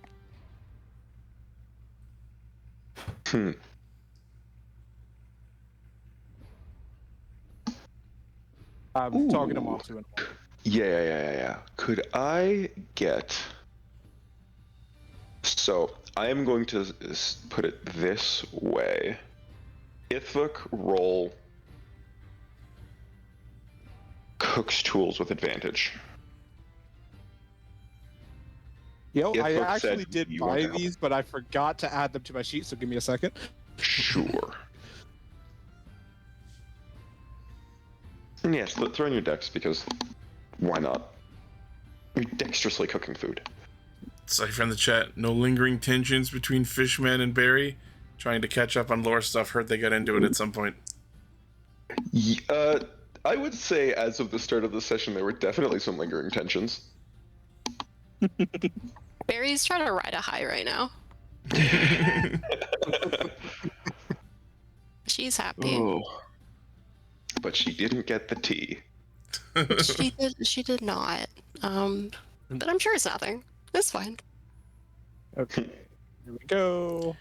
I'm talking to Mom too. Yeah. Could I get... So, I am going to put it this way. Ithvuc, roll cook's tools with advantage. Yo, I Ithvuc actually said did you buy want to these, but I forgot to add them to my sheet, so give me a second. Sure. And yes, throw in your dex, because why not? You're dexterously cooking food. Cypher in the chat. No lingering tensions between Fishman and Barry. Trying to catch up on lore stuff. Heard they got into it at some point. I would say as of the start of the session, there were definitely some lingering tensions. Barry's trying to ride a high right now. She's happy. Oh. But she didn't get the tea. She did not. But I'm sure it's nothing. It's fine. Okay, here we go.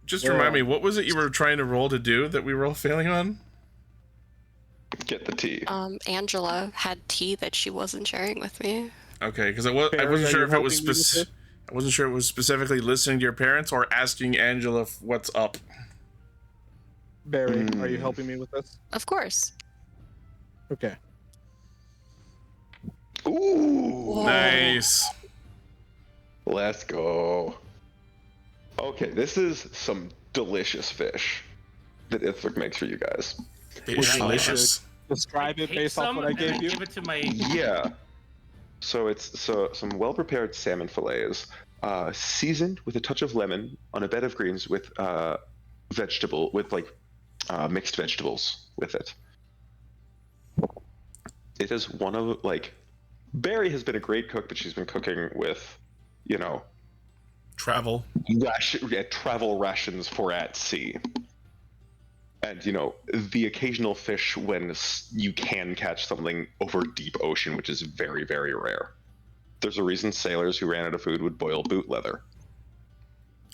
Just Yeah. remind me, what was it you were trying to roll to do that we were all failing on? Get the tea. Angela had tea that she wasn't sharing with me. Okay, because I Barry, wasn't are sure you if it was helping me with this? I wasn't sure it was specifically listening to your parents or asking Angela what's up. Barry, are you helping me with this? Of course. Okay. Ooh! Nice. Let's go. Okay, this is some delicious fish that Ithvuc makes for you guys. Delicious. Describe it Take based off some what I and then gave you. give it to my. Yeah. So it's some well-prepared salmon fillets, seasoned with a touch of lemon on a bed of greens with mixed vegetables with it. It is one of Barry has been a great cook, but she's been cooking with, Travel. travel rations for at sea. And, the occasional fish when you can catch something over deep ocean, which is very, very rare. There's a reason sailors who ran out of food would boil boot leather.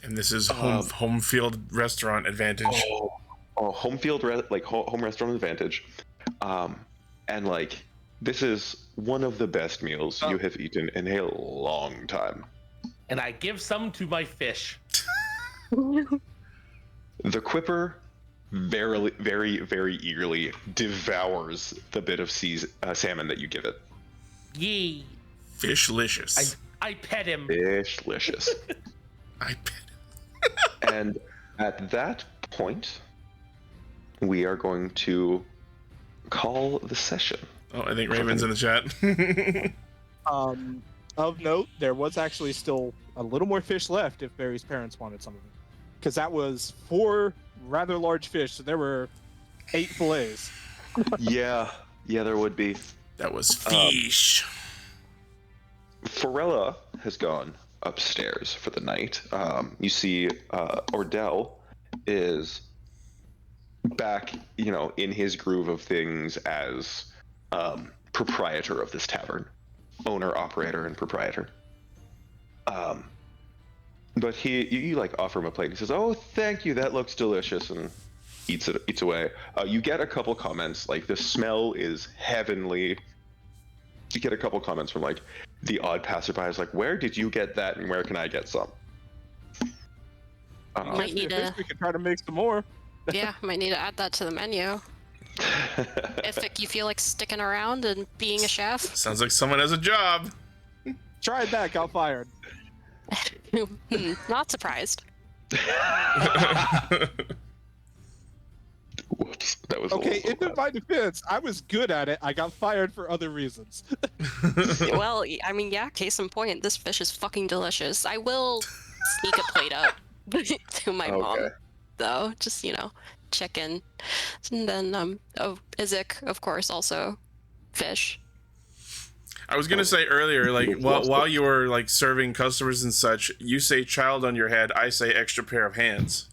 And this is home field restaurant advantage. Home field, home restaurant advantage. And, this is one of the best meals you have eaten in a long time. And I give some to my fish. The Quipper very, very, very eagerly devours the bit of salmon that you give it. Yee. Fishlicious. I pet him. Fishlicious. I bet. And at that point, we are going to call the session. Oh, I think Raven's in the chat. Of note, there was actually still a little more fish left if Barry's parents wanted some of it. Because that was 4 rather large fish, so there were 8 fillets. Yeah, there would be. That was fish. Forella has gone upstairs for the night. You see, Ordell is back, in his groove of things as proprietor of this tavern, owner, operator, and proprietor. But you offer him a plate. He says, "Oh, thank you. That looks delicious," and eats away. You get a couple comments like, "The smell is heavenly." You get a couple comments from the odd passerby is like, "Where did you get that, and where can I get some?" Might need to. We could try to make some more. Yeah, might need to add that to the menu. If you feel like sticking around and being a chef. Sounds like someone has a job. Tried that, got fired. Not surprised. That was Okay, a little in my defense, I was good at it. I got fired for other reasons. Well, I mean, yeah, case in point, this fish is fucking delicious. I will sneak a plate up to my mom, though, just, check in. And then, Ithvuc, of course, also fish. I was gonna say earlier, like while you were like serving customers and such, you say child on your head, I say extra pair of hands.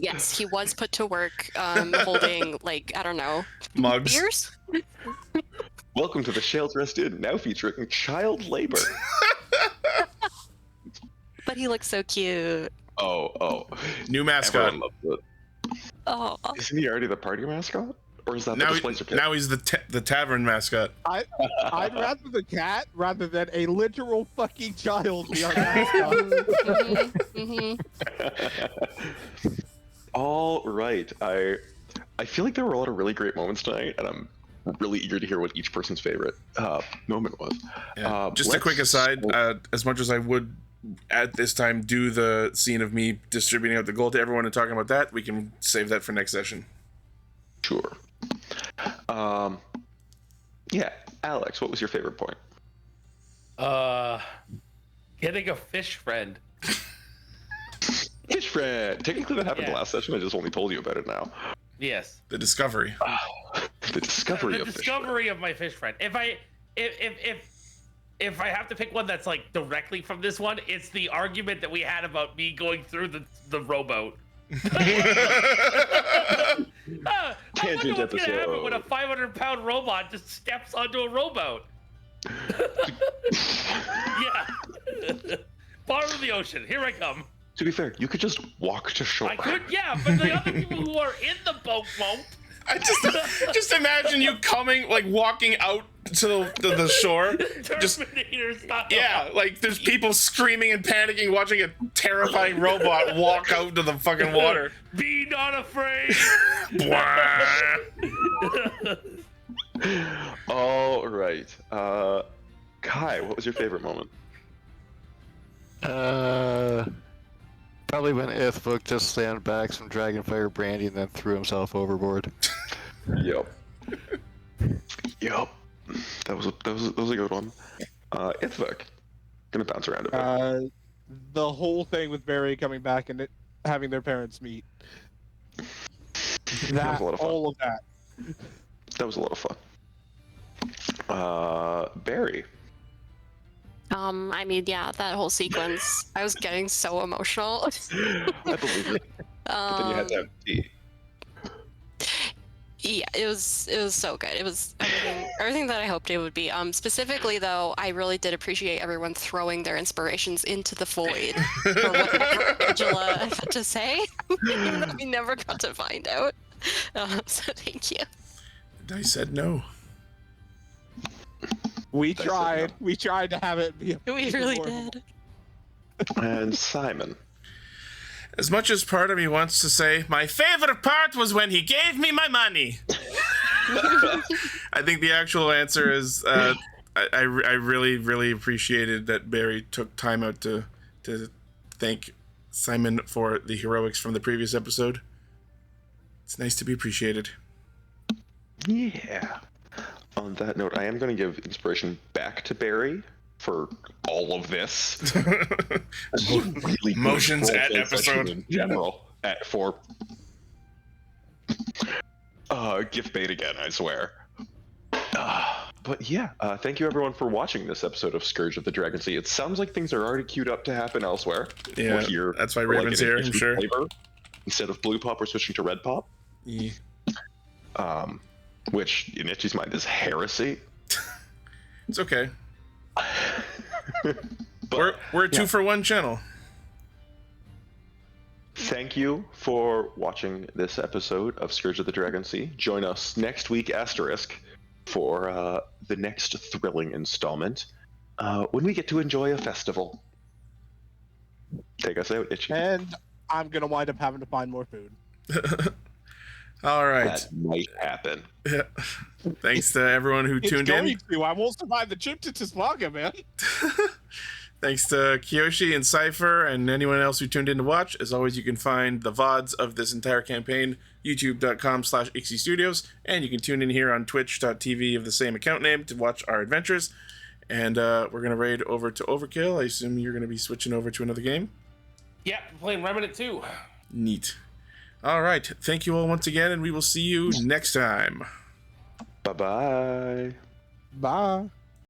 Yes, he was put to work holding, like, I don't know, Mugs. beers? Welcome to the Shales Rest Inn, now featuring child labor. But he looks so cute. Oh. New mascot. Everyone loves it. Oh, Isn't he already the party mascot? Or is that Now, the displacer kid? now he's the tavern mascot. I'd rather the cat rather than a literal fucking child be our mascot. All right. I feel like there were a lot of really great moments tonight, and I'm really eager to hear what each person's favorite moment was. Yeah. Just a quick aside, as much as I would at this time do the scene of me distributing out the gold to everyone and talking about that, we can save that for next session. Sure. Yeah, Alex, what was your favorite point? Getting a fish friend. Fish friend. Technically, that happened Yeah. last session. I just only told you about it now. Yes. The discovery. The discovery The of fish discovery of my fish friend. If I have to pick one that's like directly from this one, it's the argument that we had about me going through the rowboat. I Tangent wonder what's gonna happen episode. when a 500-pound robot just steps onto a rowboat. Yeah. Bottom of the ocean. Here I come. To be fair, you could just walk to shore. I could, yeah, but the other people who are in the boat won't. I just imagine you coming, like walking out to the shore. Just Terminator style. yeah, like there's people screaming and panicking, watching a terrifying robot walk out to the fucking water. Be not afraid. All right. Kai, what was your favorite moment? Probably when Ithvuc just slammed back some Dragonfire brandy and then threw himself overboard. Yep. That was a good one. Ithvuc. Gonna bounce around a bit. The whole thing with Barry coming back and having their parents meet. That was a lot of fun. All of that. That was a lot of fun. Barry. I mean, yeah, that whole sequence, I was getting so emotional. I believe it. But then you had to have tea. Yeah, it was so good. It was everything that I hoped it would be. Specifically, though, I really did appreciate everyone throwing their inspirations into the void for whatever Angela had to say, even though we never got to find out. So thank you. I said no. We tried. We tried to have it be. We really did. And Simon. As much as part of me wants to say, my favorite part was when he gave me my money. I think the actual answer is, I really, really appreciated that Barry took time out to thank Simon for the heroics from the previous episode. It's nice to be appreciated. Yeah. On that note, I am going to give inspiration back to Barry for all of this. Really Motions good at role-play session episode. in general for gift bait again, I swear. But yeah, thank you everyone for watching this episode of Scourge of the Dragon Sea. It sounds like things are already queued up to happen elsewhere. Yeah, We're here that's why for, like, Raven's an here, I'm extra sure. flavor. Instead of blue pop, we're switching to red pop. Yeah. Which in Ichi's mind is heresy. It's okay. But We're a 2-for-1 channel. thank you for watching this episode of Scourge of the Dragon Sea. Join us next week, Asterisk, for the next thrilling installment when we get to enjoy a festival. Take us out, Ichi. And I'm gonna wind up having to find more food. All right. That might happen. Yeah. Thanks to everyone who tuned in. I won't survive the trip to Tismaga, man. Thanks to Kiyoshi and Cypher and anyone else who tuned in to watch. As always, you can find the VODs of this entire campaign, youtube.com/Ichi Studios, and you can tune in here on twitch.tv of the same account name to watch our adventures. And we're going to raid over to Overkill. I assume you're going to be switching over to another game? Yeah, playing Remnant 2. Neat. All right. Thank you all once again, and we will see you next time. Bye-bye. Bye.